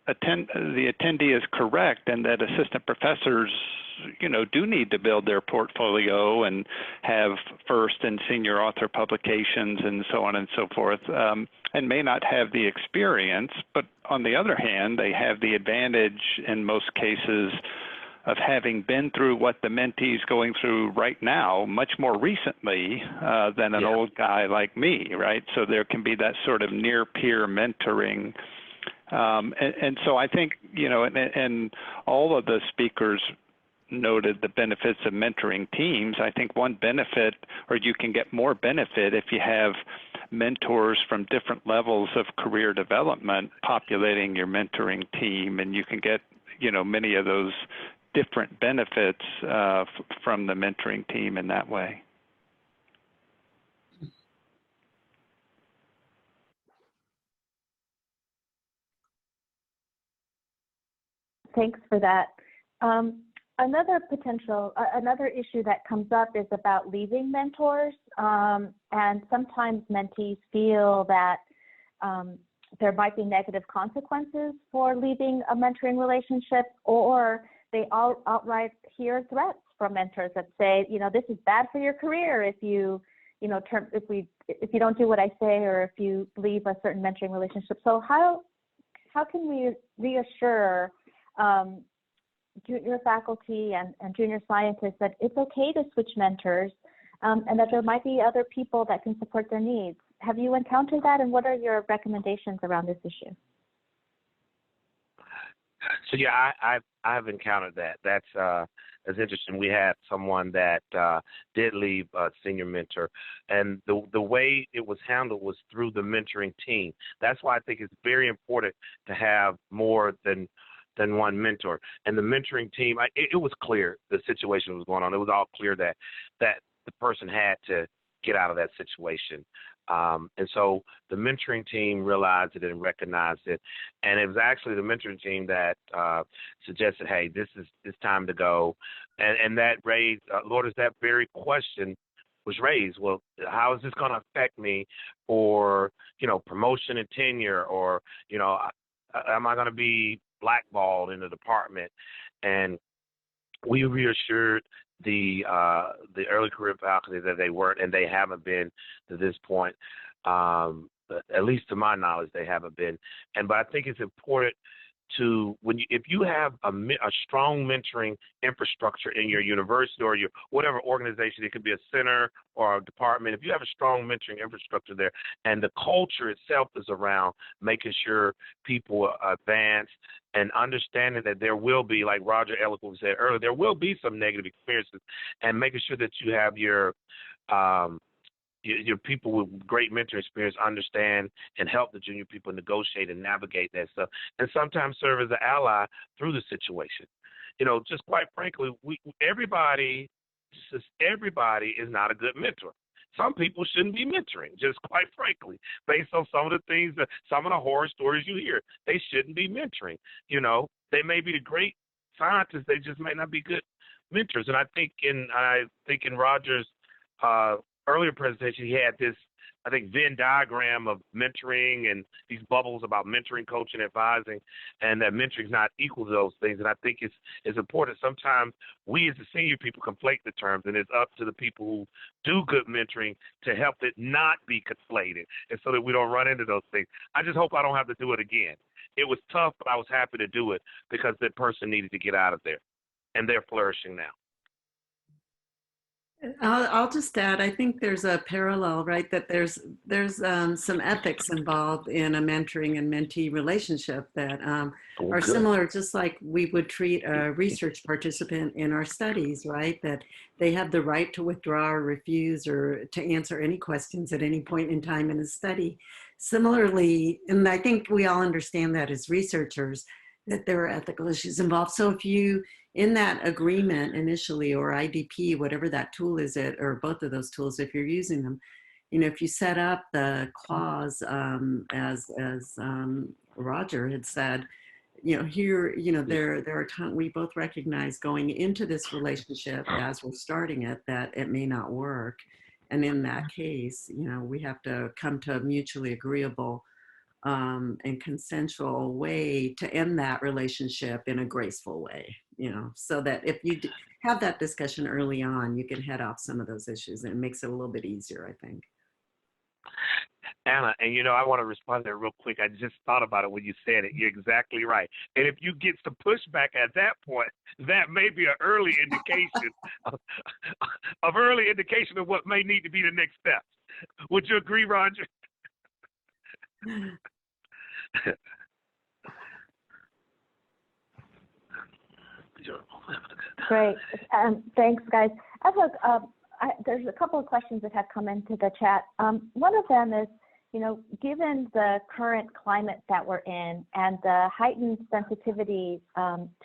attendee is correct in that assistant professors do need to build their portfolio and have first and senior author publications and so on and so forth, and may not have the experience, but on the other hand, they have the advantage in most cases of having been through what the mentee is going through right now much more recently than an old guy like me, right? So there can be that sort of near peer mentoring. And so I think, and all of the speakers noted the benefits of mentoring teams. I think one benefit, or you can get more benefit if you have mentors from different levels of career development populating your mentoring team, and you can get, many of those different benefits from the mentoring team in that way.
Thanks for that. Another issue that comes up is about leaving mentors, and sometimes mentees feel that there might be negative consequences for leaving a mentoring relationship, or they outright hear threats from mentors that say, this is bad for your career if you, if you don't do what I say, or if you leave a certain mentoring relationship. So how can we reassure junior faculty and junior scientists that it's okay to switch mentors, and that there might be other people that can support their needs? Have you encountered that, and what are your recommendations around this issue?
So yeah, I've encountered that. That's interesting. We had someone that did leave a senior mentor, and the way it was handled was through the mentoring team. That's why I think it's very important to have more than one mentor. And the mentoring team, it was clear the situation was going on. It was all clear that the person had to get out of that situation. And so the mentoring team realized it and recognized it. And it was actually the mentoring team that suggested, hey, it's time to go. And that raised, Lord, is that very question was raised. Well, how is this going to affect me for, promotion and tenure, or, am I going to be blackballed in the department? And we reassured the early career faculty that they weren't, and they haven't been to this point. At least to my knowledge, they haven't been. But I think it's important to, if you have a strong mentoring infrastructure in your university or your whatever organization, it could be a center or a department. If you have a strong mentoring infrastructure there, and the culture itself is around making sure people advance and understanding that there will be, like Roger eloquently said earlier, there will be some negative experiences, and making sure that you have your people with great mentor experience understand and help the junior people negotiate and navigate that stuff, and sometimes serve as an ally through the situation. Just quite frankly, everybody is not a good mentor. Some people shouldn't be mentoring, just quite frankly, based on some of the things some of the horror stories you hear. They shouldn't be mentoring. They may be the great scientists, they just might not be good mentors. And I think in Roger's earlier presentation, he had this, I think, Venn diagram of mentoring and these bubbles about mentoring, coaching, advising, and that mentoring is not equal to those things. And I think it's important. Sometimes we as the senior people conflate the terms, and it's up to the people who do good mentoring to help it not be conflated, and so that we don't run into those things. I just hope I don't have to do it again. It was tough, but I was happy to do it because that person needed to get out of there, and they're flourishing now.
I'll just add, I think there's a parallel, right? That there's some ethics involved in a mentoring and mentee relationship that are similar, just like we would treat a research participant in our studies, right? That they have the right to withdraw or refuse or to answer any questions at any point in time in a study. Similarly, and I think we all understand that as researchers, that there are ethical issues involved. So if you, in that agreement initially, or IDP, whatever that tool is, or both of those tools, if you're using them, if you set up the clause as Roger had said, here, there are times we both recognize going into this relationship as we're starting it that it may not work, and in that case, we have to come to a mutually agreeable and consensual way to end that relationship in a graceful way, so that if you have that discussion early on, you can head off some of those issues, and it makes it a little bit easier, I think.
Anna, and I want to respond to that real quick. I just thought about it when you said it. You're exactly right. And if you get some pushback at that point, that may be an early indication of what may need to be the next step. Would you agree, Roger?
Great. Thanks, guys. There's a couple of questions that have come into the chat. One of them is, given the current climate that we're in and the heightened sensitivity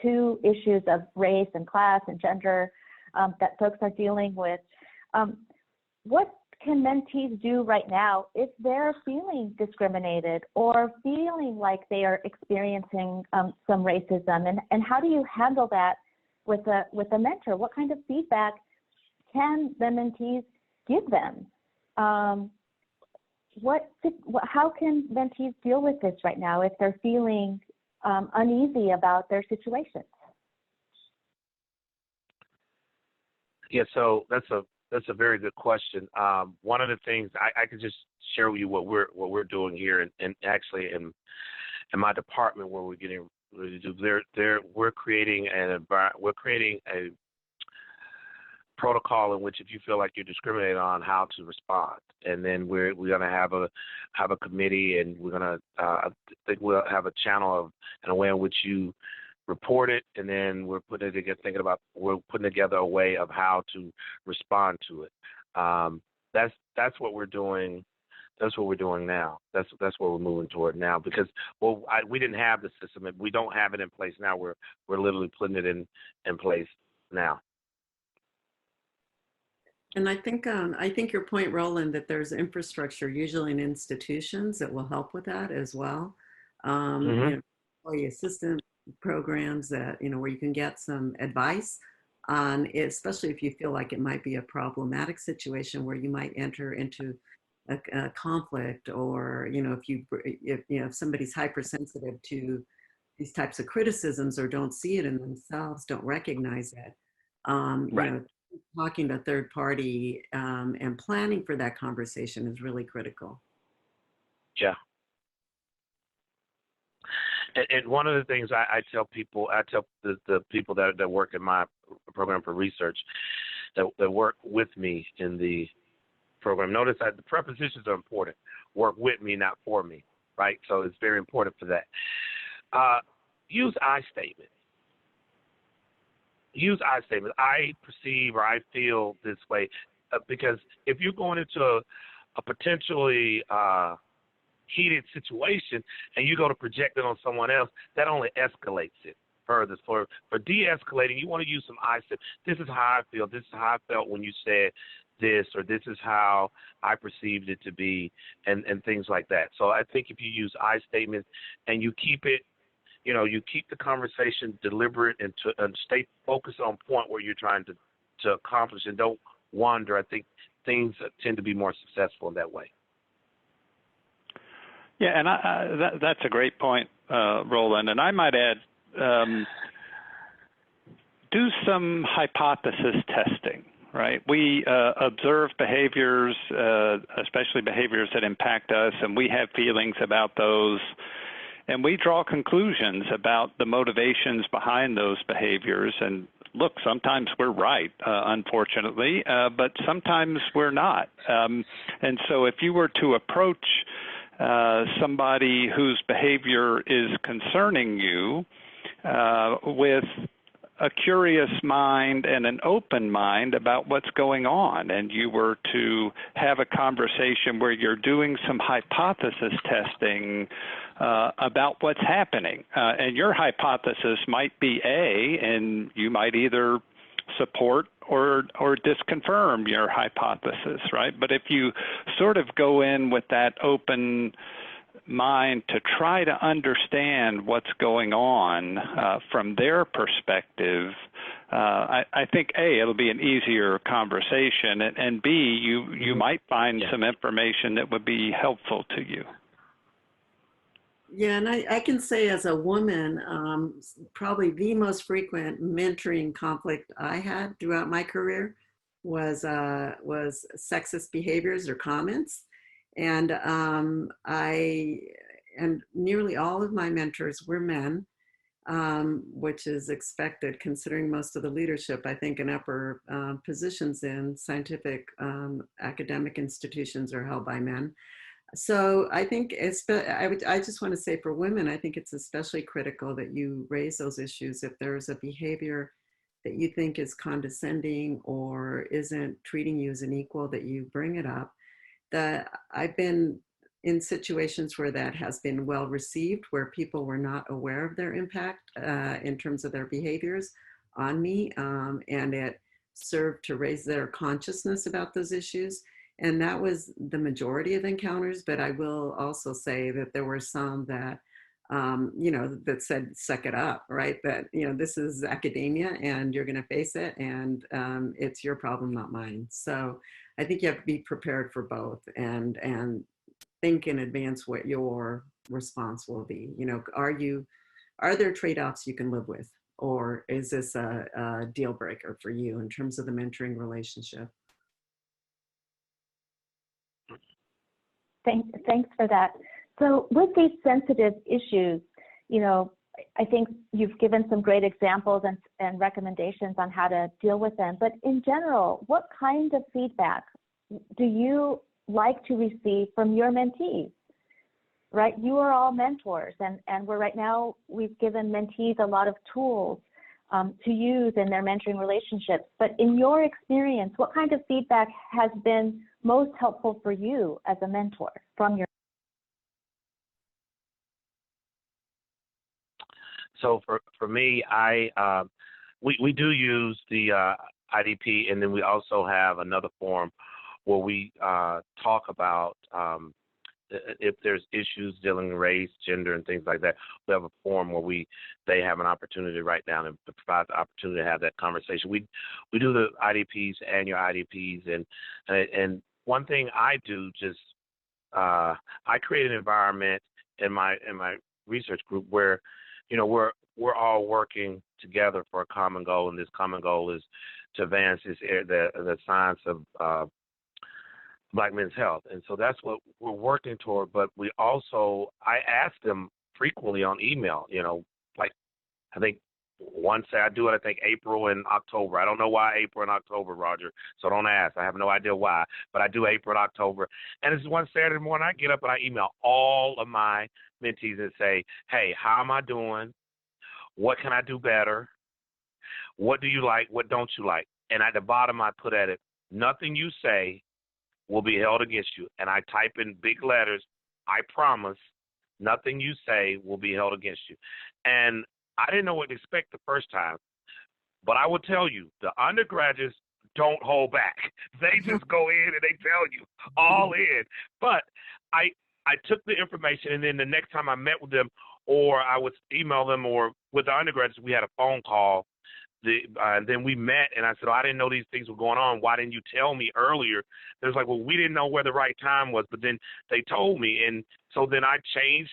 to issues of race and class and gender that folks are dealing with, what can mentees do right now if they're feeling discriminated or feeling like they are experiencing some racism? And how do you handle that with a mentor? What kind of feedback can the mentees give them? How can mentees deal with this right now if they're feeling uneasy about their situations?
Yeah, so that's a very good question. One of the things I could just share with you what we're doing here, and actually in my department where we're getting ready to do. We're creating a protocol in which, if you feel like you're discriminated on, how to respond. And then we're going to have a committee, and we're going to I think we'll have a channel and a way in which you report it, and then we're putting together a way of how to respond to it. That's what we're doing. That's what we're doing now. That's what we're moving toward now, because we didn't have the system. We don't have it in place now. We're literally putting it in place now.
And I think your point, Roland, that there's infrastructure usually in institutions that will help with that as well. Employee assistant programs that where you can get some advice on, especially if you feel like it might be a problematic situation where you might enter into a conflict, or if somebody's hypersensitive to these types of criticisms or don't see it in themselves, don't recognize it.
Right.
Talking to a third party and planning for that conversation is really critical.
Yeah. And one of the things I tell people, the people that work in my program for research, that work with me in the program, notice that the prepositions are important. Work with me, not for me, right? So it's very important for that. Use I statements. Use I statements. I perceive or I feel this way, because if you're going into a potentially heated situation and you go to project it on someone else, that only escalates it further. For de-escalating, you want to use some I statements. This is how I feel. This is how I felt when you said this, or this is how I perceived it to be, and things like that. So I think if you use I statements and you keep it, you keep the conversation deliberate and stay focused on point where you're trying to accomplish, and don't wander, I think things tend to be more successful in that way.
Yeah, and that's a great point, Roland. And I might add, do some hypothesis testing, right? We observe behaviors, especially behaviors that impact us, and we have feelings about those. And we draw conclusions about the motivations behind those behaviors. And look, sometimes we're right, unfortunately, but sometimes we're not. And so if you were to approach somebody whose behavior is concerning you with a curious mind and an open mind about what's going on, and you were to have a conversation where you're doing some hypothesis testing about what's happening, and your hypothesis might be A, and you might either support or disconfirm your hypothesis, right? But if you sort of go in with that open mind to try to understand what's going on from their perspective, I think A, it'll be an easier conversation, and B, you might find some information that would be helpful to you.
Yeah, and I can say as a woman, probably the most frequent mentoring conflict I had throughout my career was sexist behaviors or comments, and I and nearly all of my mentors were men, which is expected considering most of the leadership, I think, in upper positions in scientific academic institutions are held by men. So I think I just want to say for women, I think it's especially critical that you raise those issues if there's a behavior that you think is condescending or isn't treating you as an equal, that you bring it up. That I've been in situations where that has been well received, where people were not aware of their impact in terms of their behaviors on me, and it served to raise their consciousness about those issues. And that was the majority of encounters, but I will also say that there were some that, that said, suck it up, right? That, this is academia and you're going to face it, and it's your problem, not mine. So I think you have to be prepared for both and think in advance what your response will be. Are there trade-offs you can live with? Or is this a deal breaker for you in terms of the mentoring relationship?
Thanks for that. So with these sensitive issues, I think you've given some great examples and recommendations on how to deal with them. But in general, what kind of feedback do you like to receive from your mentees? Right? You are all mentors, and we've given mentees a lot of tools to use in their mentoring relationships. But in your experience, what kind of feedback has been most helpful for you as a mentor from your?
So for me, we do use the IDP, and then we also have another forum where we talk about if there's issues dealing with race, gender, and things like that. We have a forum where they have an opportunity to write down and provide the opportunity to have that conversation. We do the IDPs, annual IDPs, and one thing I do I create an environment in my research group where we're all working together for a common goal, and this common goal is to advance the science of Black men's health. And so that's what we're working toward. But I ask them frequently on email, like I think once I do it, I think April and October. I don't know why April and October, Roger, so don't ask. I have no idea why, but I do April and October. And it's one Saturday morning, I get up and I email all of my mentees and say, hey, how am I doing? What can I do better? What do you like? What don't you like? And at the bottom, I put at it, nothing you say will be held against you. And I type in big letters, I promise, nothing you say will be held against you. And I didn't know what to expect the first time, but I will tell you, the undergraduates don't hold back. They just go in and they tell you all in. But I took the information, and then the next time I met with them, or I would email them, or with the undergraduates, we had a phone call. And then we met, and I said, I didn't know these things were going on. Why didn't you tell me earlier? It was like, well, we didn't know where the right time was, but then they told me. And so then I changed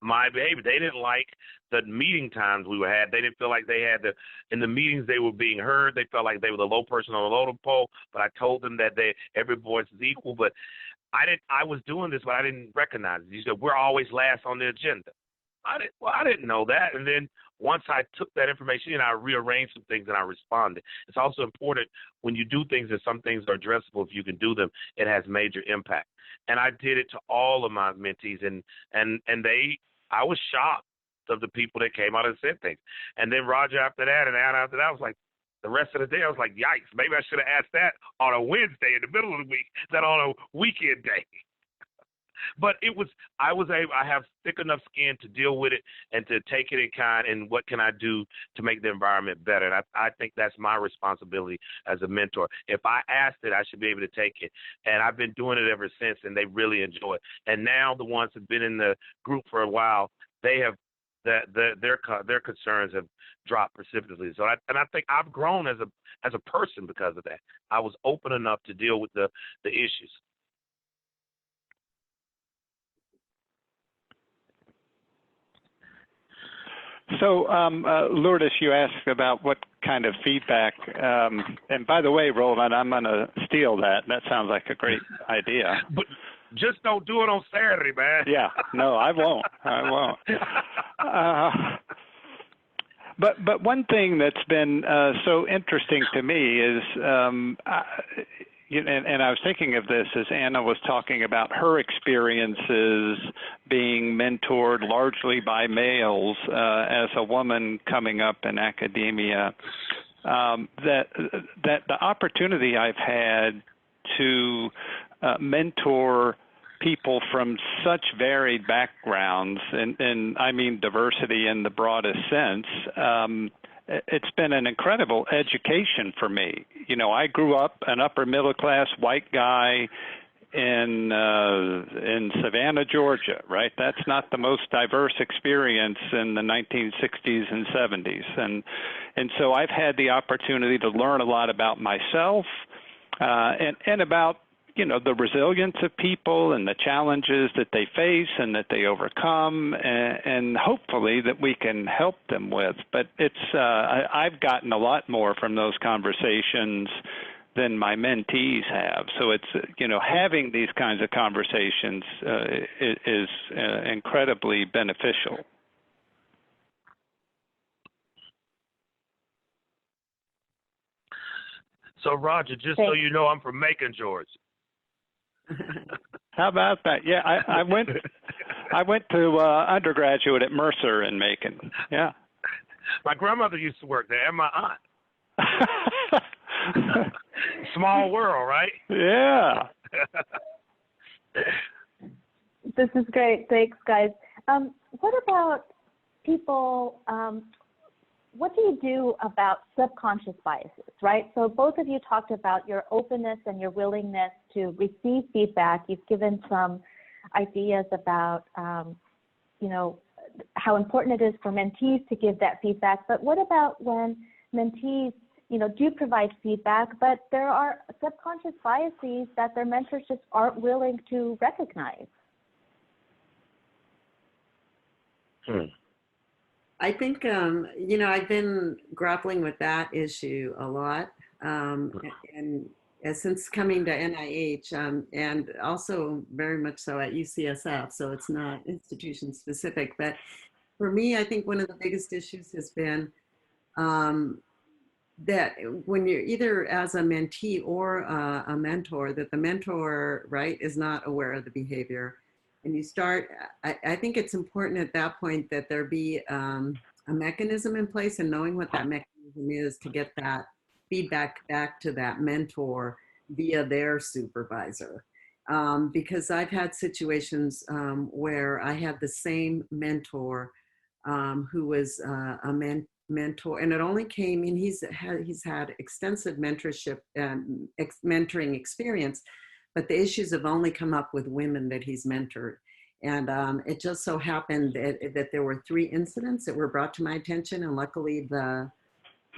my behavior. They didn't like the meeting times we had. They didn't feel like they had in the meetings they were being heard. They felt like they were the low person on the totem pole, but I told them that every voice is equal. But I was doing this, but I didn't recognize it. You said, we're always last on the agenda. I didn't know that. And then once I took that information and I rearranged some things and I responded. It's also important when you do things that some things are addressable. If you can do them, it has major impact. And I did it to all of my mentees, and I was shocked of the people that came out and said things. And then Roger after that and Anna after that, I was like, the rest of the day, I was like, yikes, maybe I should have asked that on a Wednesday in the middle of the week than on a weekend day. But I have thick enough skin to deal with it and to take it in kind, and what can I do to make the environment better? And I think that's my responsibility as a mentor. If I asked it, I should be able to take it. And I've been doing it ever since, and they really enjoy it. And now the ones who've been in the group for a while, they have their concerns have dropped precipitously. So I think I've grown as a person because of that. I was open enough to deal with the issues.
So, Lourdes, you asked about what kind of feedback, and by the way, Roland, I'm going to steal that. That sounds like a great idea.
But just don't do it on Saturday, man.
Yeah, no, I won't. But one thing that's been so interesting to me is, and I was thinking of this as Anna was talking about her experiences being mentored largely by males as a woman coming up in academia, that the opportunity I've had to mentor people from such varied backgrounds, and I mean diversity in the broadest sense, it's been an incredible education for me. You know, I grew up an upper middle class white guy in Savannah, Georgia, right? That's not the most diverse experience in the 1960s and 70s. And so I've had the opportunity to learn a lot about myself and about, you know, the resilience of people and the challenges that they face and that they overcome, and hopefully that we can help them with. But it's I've gotten a lot more from those conversations than my mentees have. So it's, you know, having these kinds of conversations is incredibly beneficial.
So, Roger, just so you know, I'm from Macon, Georgia.
How about that? Yeah, I went to undergraduate at Mercer in Macon. Yeah.
My grandmother used to work there, and my aunt. Small world, right?
Yeah.
This is great. Thanks, guys. What about people? What do you do about subconscious biases, right? So both of you talked about your openness and your willingness to receive feedback. You've given some ideas about, you know, how important it is for mentees to give that feedback. But what about when mentees, you know, do provide feedback, but there are subconscious biases that their mentors just aren't willing to recognize?
I think, you know, I've been grappling with that issue a lot. And since coming to NIH, and also very much so at UCSF, so it's not institution specific. But for me, I think one of the biggest issues has been that when you're either as a mentee or a mentor, that the mentor, right, is not aware of the behavior. And you start, I think it's important at that point that there be a mechanism in place, and knowing what that mechanism is to get that feedback back to that mentor via their supervisor. Because I've had situations where I had the same mentor who was a mentor, and it only came in, he's had extensive mentorship and mentoring experience, but the issues have only come up with women that he's mentored. And it just so happened that there were 3 incidents that were brought to my attention, and luckily the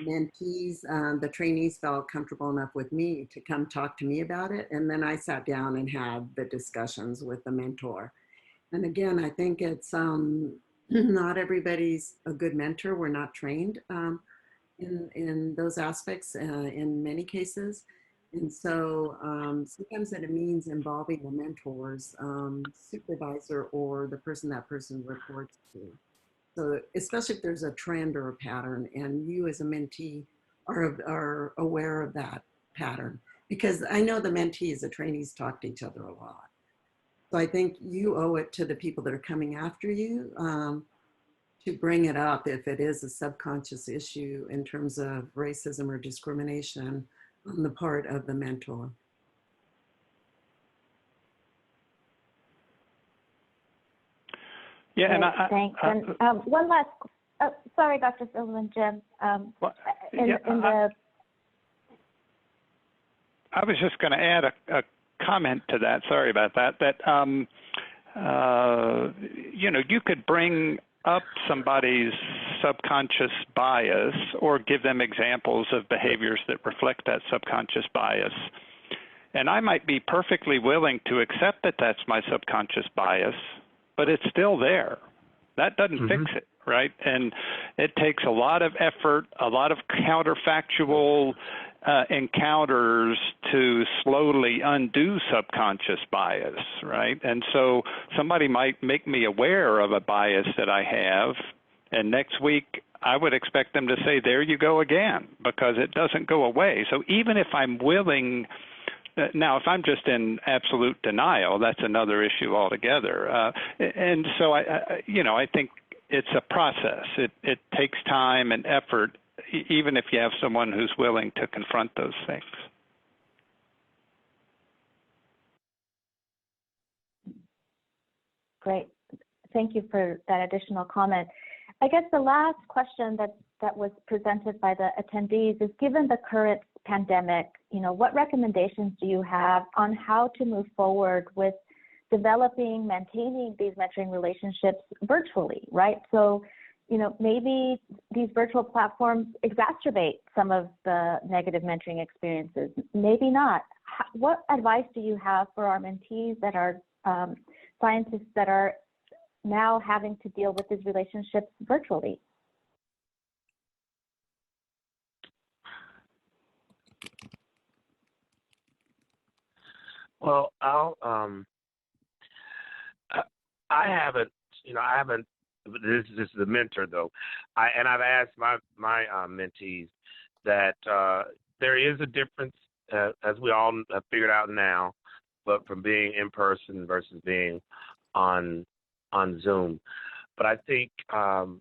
mentees, the trainees felt comfortable enough with me to come talk to me about it. And then I sat down and had the discussions with the mentor. And again, I think it's not everybody's a good mentor. We're not trained in those aspects in many cases. And so sometimes that it means involving the mentor's supervisor or the person that person reports to. So especially if there's a trend or a pattern, and you as a mentee are aware of that pattern. Because I know the mentees, the trainees talk to each other a lot. So I think you owe it to the people that are coming after you to bring it up if it is a subconscious issue in terms of racism or discrimination on the part of the mentor.
Yeah, and
thanks. And one last, sorry, Dr. Fillingim, Jim.
I was just going to add a comment to that. Sorry about that. That you know, you could bring up somebody's subconscious bias or give them examples of behaviors that reflect that subconscious bias. And I might be perfectly willing to accept that that's my subconscious bias, but it's still there. That doesn't fix it, right? And it takes a lot of effort, a lot of counterfactual encounters to slowly undo subconscious bias, right? And so somebody might make me aware of a bias that I have, and next week I would expect them to say, there you go again, because it doesn't go away. So even if I'm willing, now if I'm just in absolute denial, that's another issue altogether. And so I think it's a process. It takes time and effort, even if you have someone who's willing to confront those things.
Great. Thank you for that additional comment. I guess the last question that was presented by the attendees is, given the current pandemic, what recommendations do you have on how to move forward with developing, maintaining these mentoring relationships virtually, right? So, maybe these virtual platforms exacerbate some of the negative mentoring experiences, maybe not. What advice do you have for our mentees that are scientists that are now having to deal with these relationships virtually?
Well, I haven't. This is the mentor though. I've asked my mentees that there is a difference, as we all have figured out now, but from being in person versus being on Zoom. But I think, and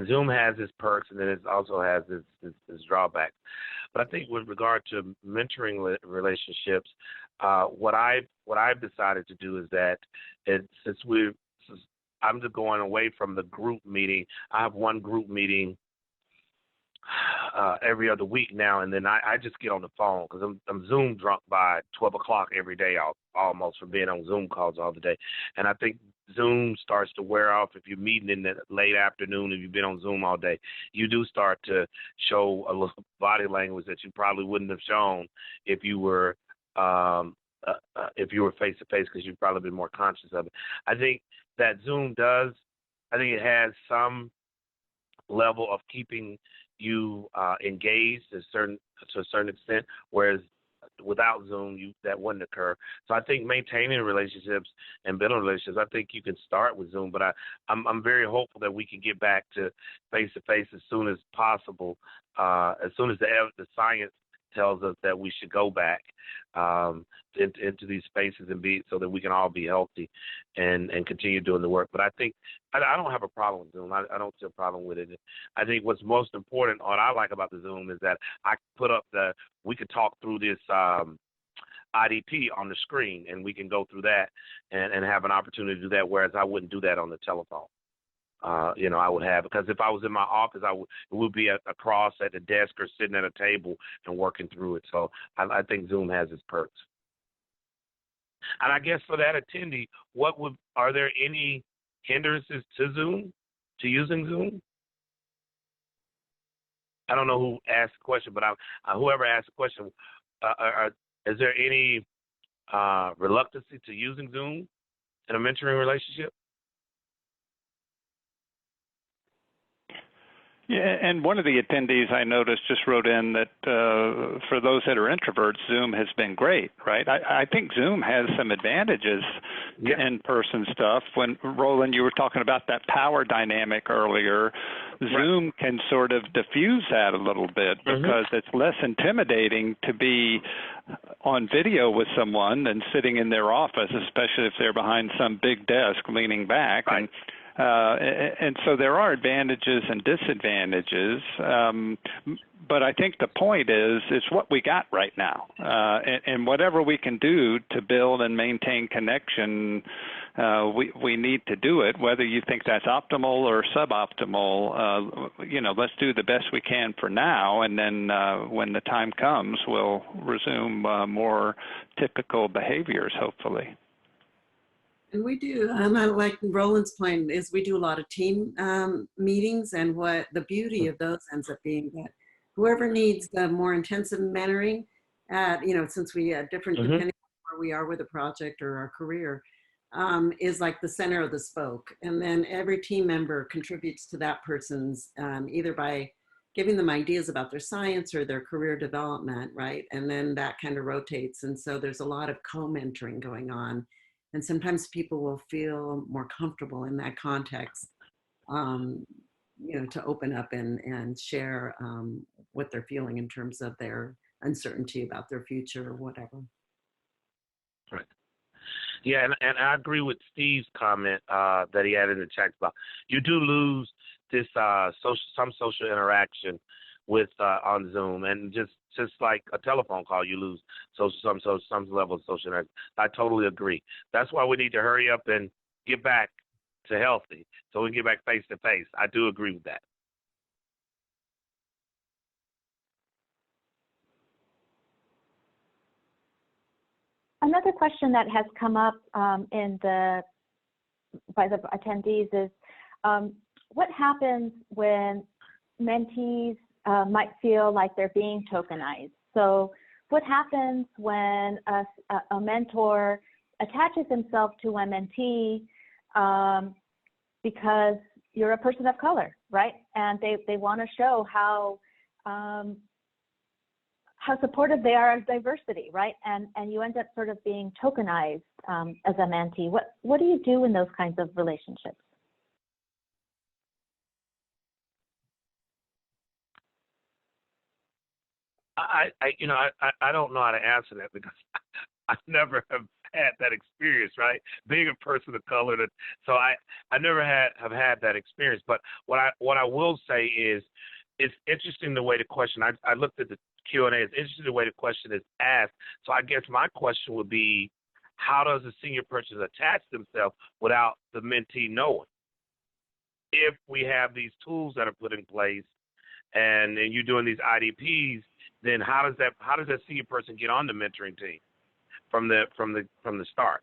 Zoom has its perks, and then it also has its drawbacks. But I think with regard to mentoring relationships, what I've decided to do is that since I'm just going away from the group meeting. I have one group meeting every other week now, and then I just get on the phone because I'm Zoom drunk by 12 o'clock every day, almost, from being on Zoom calls all the day. And I think Zoom starts to wear off if you're meeting in the late afternoon, if you've been on Zoom all day. You do start to show a little body language that you probably wouldn't have shown if you were face to face, because you've probably been more conscious of it. I think that Zoom does. I think it has some level of keeping you engaged to a certain extent, whereas without Zoom, that wouldn't occur. So I think maintaining relationships and building relationships, I think you can start with Zoom, but I'm very hopeful that we can get back to face-to-face as soon as possible, as soon as the science tells us that we should go back into these spaces and so that we can all be healthy and continue doing the work. But I think I don't have a problem with Zoom. I don't see a problem with it. I think what's most important, what I like about the Zoom, is that I put up we could talk through this IDP on the screen, and we can go through that and have an opportunity to do that, whereas I wouldn't do that on the telephone. I would have, because if I was in my office, it would be across at the desk or sitting at a table and working through it. So I think Zoom has its perks. And I guess for that attendee, are there any hindrances to using Zoom? I don't know who asked the question, but whoever asked the question, is there any reluctancy to using Zoom in a mentoring relationship?
Yeah, and one of the attendees I noticed just wrote in that for those that are introverts, Zoom has been great, right? I think Zoom has some advantages to in-person stuff. When, Roland, you were talking about that power dynamic earlier, Zoom can sort of diffuse that a little bit because it's less intimidating to be on video with someone than sitting in their office, especially if they're behind some big desk leaning back. Right. And so there are advantages and disadvantages, but I think the point is it's what we got right now, and whatever we can do to build and maintain connection, we need to do it. Whether you think that's optimal or suboptimal, let's do the best we can for now, and then when the time comes, we'll resume more typical behaviors, hopefully.
And we do, like Roland's point is we do a lot of team meetings, and what the beauty of those ends up being that whoever needs the more intensive mentoring, since we have different, depending on where we are with a project or our career, is like the center of the spoke. And then every team member contributes to that person's, either by giving them ideas about their science or their career development, right? And then that kind of rotates. And so there's a lot of co-mentoring going on. And sometimes people will feel more comfortable in that context, to open up and share what they're feeling in terms of their uncertainty about their future or whatever.
Right. Yeah, and I agree with Steve's comment that he had in the chat box. You do lose this some social interaction with on Zoom, and just like a telephone call, you lose some level of social interaction. I totally agree. That's why we need to hurry up and get back to healthy, so we can get back face to face. I do agree with that.
Another question that has come up by the attendees is, what happens when mentees might feel like they're being tokenized? So what happens when a mentor attaches himself to a mentee because you're a person of color, right? And they want to show how supportive they are of diversity, right? And you end up sort of being tokenized as a mentee. What do you do in those kinds of relationships?
I don't know how to answer that because I never have had that experience, right? Being a person of color, so I never have had that experience. But what I will say is, it's interesting the way the question. I looked at the Q&A. It's interesting the way the question is asked. So I guess my question would be, how does a senior person attach themselves without the mentee knowing? If we have these tools that are put in place, and you're doing these IDPs, then how does that senior person get on the mentoring team from the start?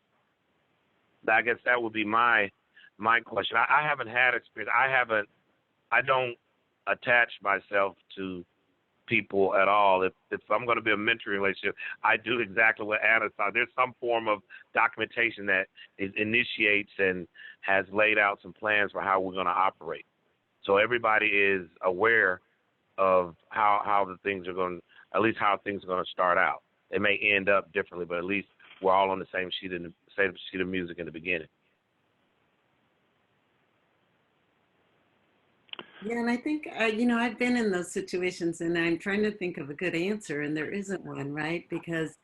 I guess that would be my question. I haven't had experience. I don't attach myself to people at all. If I'm going to be a mentoring relationship, I do exactly what Anna saw. There's some form of documentation that initiates and has laid out some plans for how we're going to operate. So everybody is aware of how the things are going, at least how things are going to start out. It may end up differently, but at least we're all on the same sheet of music in the beginning.
Yeah, and I think, I've been in those situations and I'm trying to think of a good answer and there isn't one, right? Because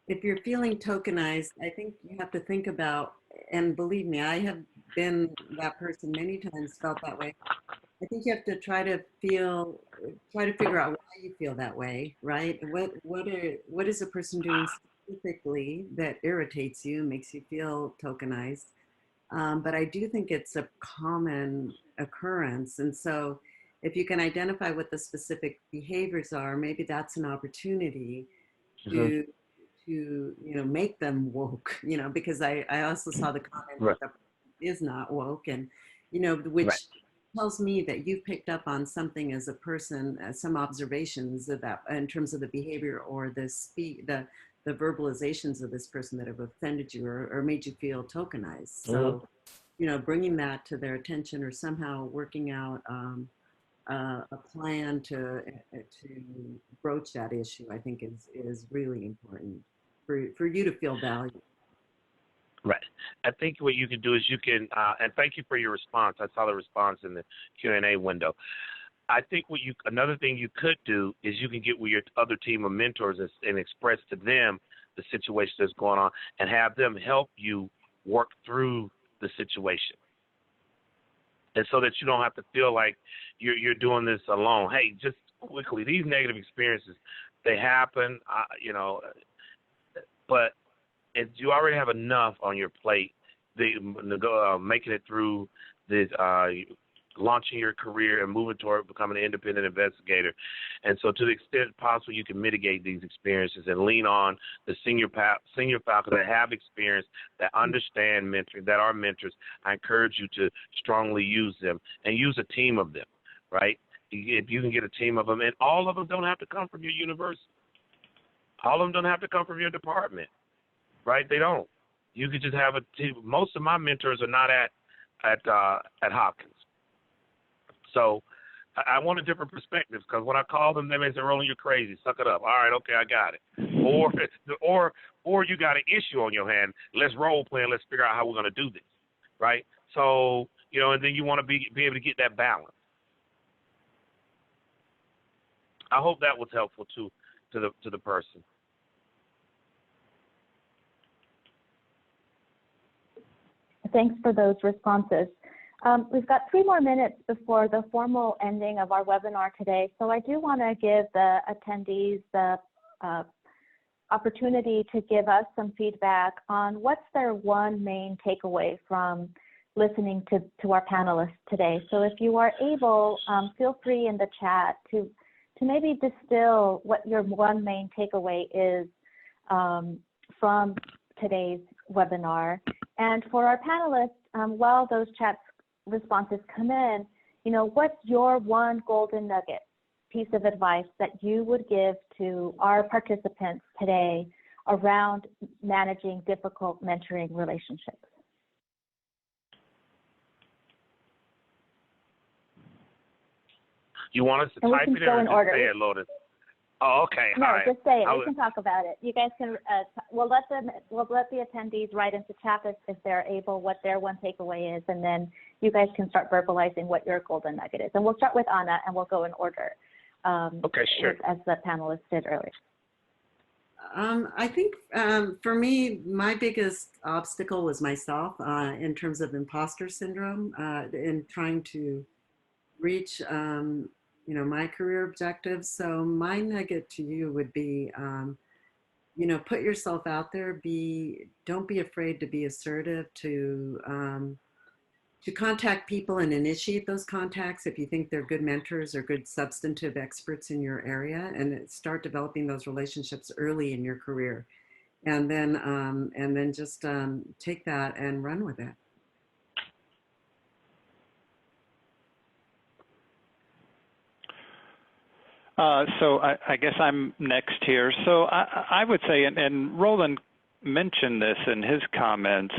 if you're feeling tokenized, I think you have to think about, and believe me, I have been that person many times, felt that way. I think you have to try to figure out why you feel that way, right? What is a person doing specifically that irritates you, makes you feel tokenized? But I do think it's a common occurrence. And so if you can identify what the specific behaviors are, maybe that's an opportunity to make them woke, because I also saw the comment
Right.
that is not woke, and, which
Right.
tells me that you've picked up on something as a person, some observations of that in terms of the behavior or the verbalizations of this person that have offended you or made you feel tokenized. So, bringing that to their attention or somehow working out a plan to broach that issue, I think is really important for you to feel valued.
Right. I think what you can do is you can, and thank you for your response. I saw the response in the Q&A window. I think another thing you could do is you can get with your other team of mentors and express to them the situation that's going on and have them help you work through the situation. And so that you don't have to feel like you're doing this alone. Hey, just quickly, these negative experiences, they happen, but if you already have enough on your plate, making it through this, launching your career and moving toward becoming an independent investigator. And so to the extent possible, you can mitigate these experiences and lean on the senior faculty that have experience, that understand mentoring, that are mentors. I encourage you to strongly use them and use a team of them, right? If you can get a team of them, and all of them don't have to come from your university. All of them don't have to come from your department, right? They don't. You could just have a team. Most of my mentors are not at Hopkins. So I want a different perspective, because when I call them, they may say, Roland, you're crazy. Suck it up. All right, okay, I got it. Or you got an issue on your hand. Let's role play and let's figure out how we're going to do this, right? So, and then you want to be able to get that balance. I hope that was helpful to the person.
Thanks for those responses. We've got 3 more minutes before the formal ending of our webinar today, so I do want to give the attendees the opportunity to give us some feedback on what's their one main takeaway from listening to our panelists today. So if you are able, feel free in the chat to maybe distill what your one main takeaway is from today's webinar. And for our panelists, while those chat responses come in, what's your one golden nugget piece of advice that you would give to our participants today around managing difficult mentoring relationships?
You want us to type it or just say it, Lotus? Oh, okay.
No,
all right.
Just say it. We can talk about it. You guys can. We'll let the attendees write into chat if they're able what their one takeaway is, and then you guys can start verbalizing what your golden nugget is. And we'll start with Anna, and we'll go in order.
Okay, sure.
As the panelists did earlier.
I think for me, my biggest obstacle was myself in terms of imposter syndrome in trying to reach my career objectives. So my nugget to you would be, put yourself out there. Don't be afraid to be assertive, to contact people and initiate those contacts if you think they're good mentors or good substantive experts in your area, and start developing those relationships early in your career, and then just take that and run with it.
So I guess I'm next here. So I would say, and Roland mentioned this in his comments,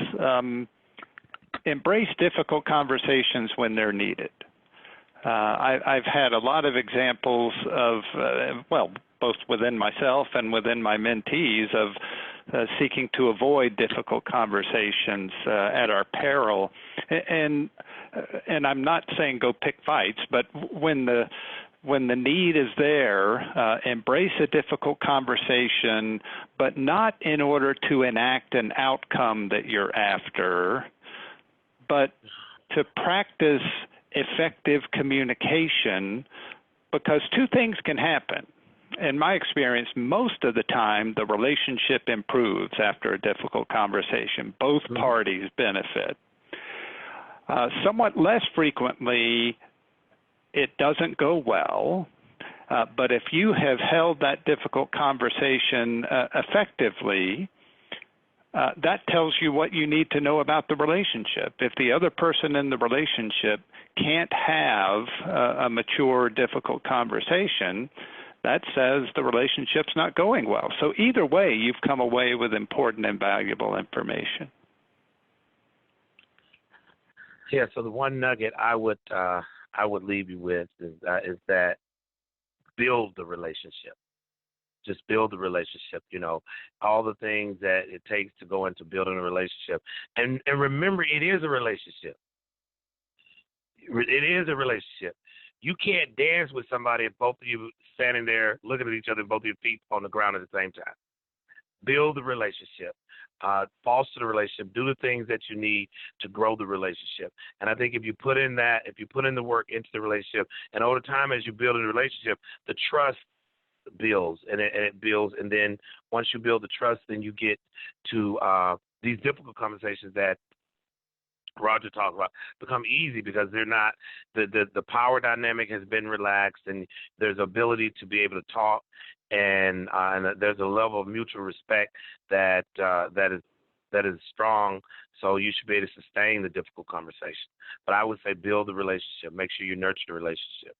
embrace difficult conversations when they're needed. I've had a lot of examples of, both within myself and within my mentees of seeking to avoid difficult conversations at our peril. And I'm not saying go pick fights, but when the need is there, embrace a difficult conversation, but not in order to enact an outcome that you're after, but to practice effective communication, because 2 things can happen. In my experience, most of the time, the relationship improves after a difficult conversation. Both parties benefit. Somewhat less frequently, it doesn't go well, but if you have held that difficult conversation effectively, that tells you what you need to know about the relationship. If the other person in the relationship can't have a mature, difficult conversation, that says the relationship's not going well. So either way, you've come away with important and valuable information.
Yeah, so the one nugget I would leave you with is that build the relationship. Just build the relationship, all the things that it takes to go into building a relationship. And remember, it is a relationship. It is a relationship. You can't dance with somebody if both of you standing there looking at each other and both of your feet on the ground at the same time. Build the relationship. Foster the relationship. Do the things that you need to grow the relationship. And I think if you put in the work into the relationship, and over time as you build a relationship, the trust builds and it builds, and then once you build the trust, then you get to these difficult conversations that Roger talked about become easy, because they're not the power dynamic has been relaxed, and there's ability to be able to talk, and there's a level of mutual respect that is strong. So you should be able to sustain the difficult conversation. But I would say build the relationship. Make sure you nurture the relationship.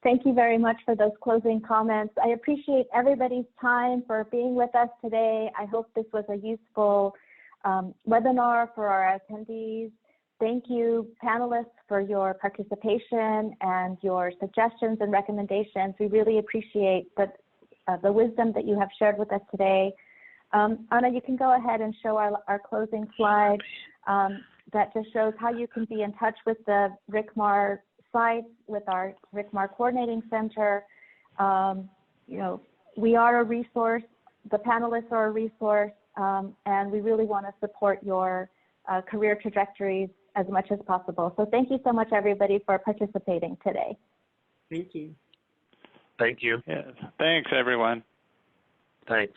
Thank you very much for those closing comments. I appreciate everybody's time for being with us today. I hope this was a useful webinar for our attendees. Thank you, panelists, for your participation and your suggestions and recommendations. We really appreciate the wisdom that you have shared with us today. Anna, you can go ahead and show our closing slide that just shows how you can be in touch with the RCMAR site, with our RCMAR Coordinating Center. You know, we are a resource, the panelists are a resource, and we really want to support your career trajectories as much as possible. So thank you so much, everybody, for participating today.
Thank you.
Thank you.
Yes. Thanks, everyone.
Thanks.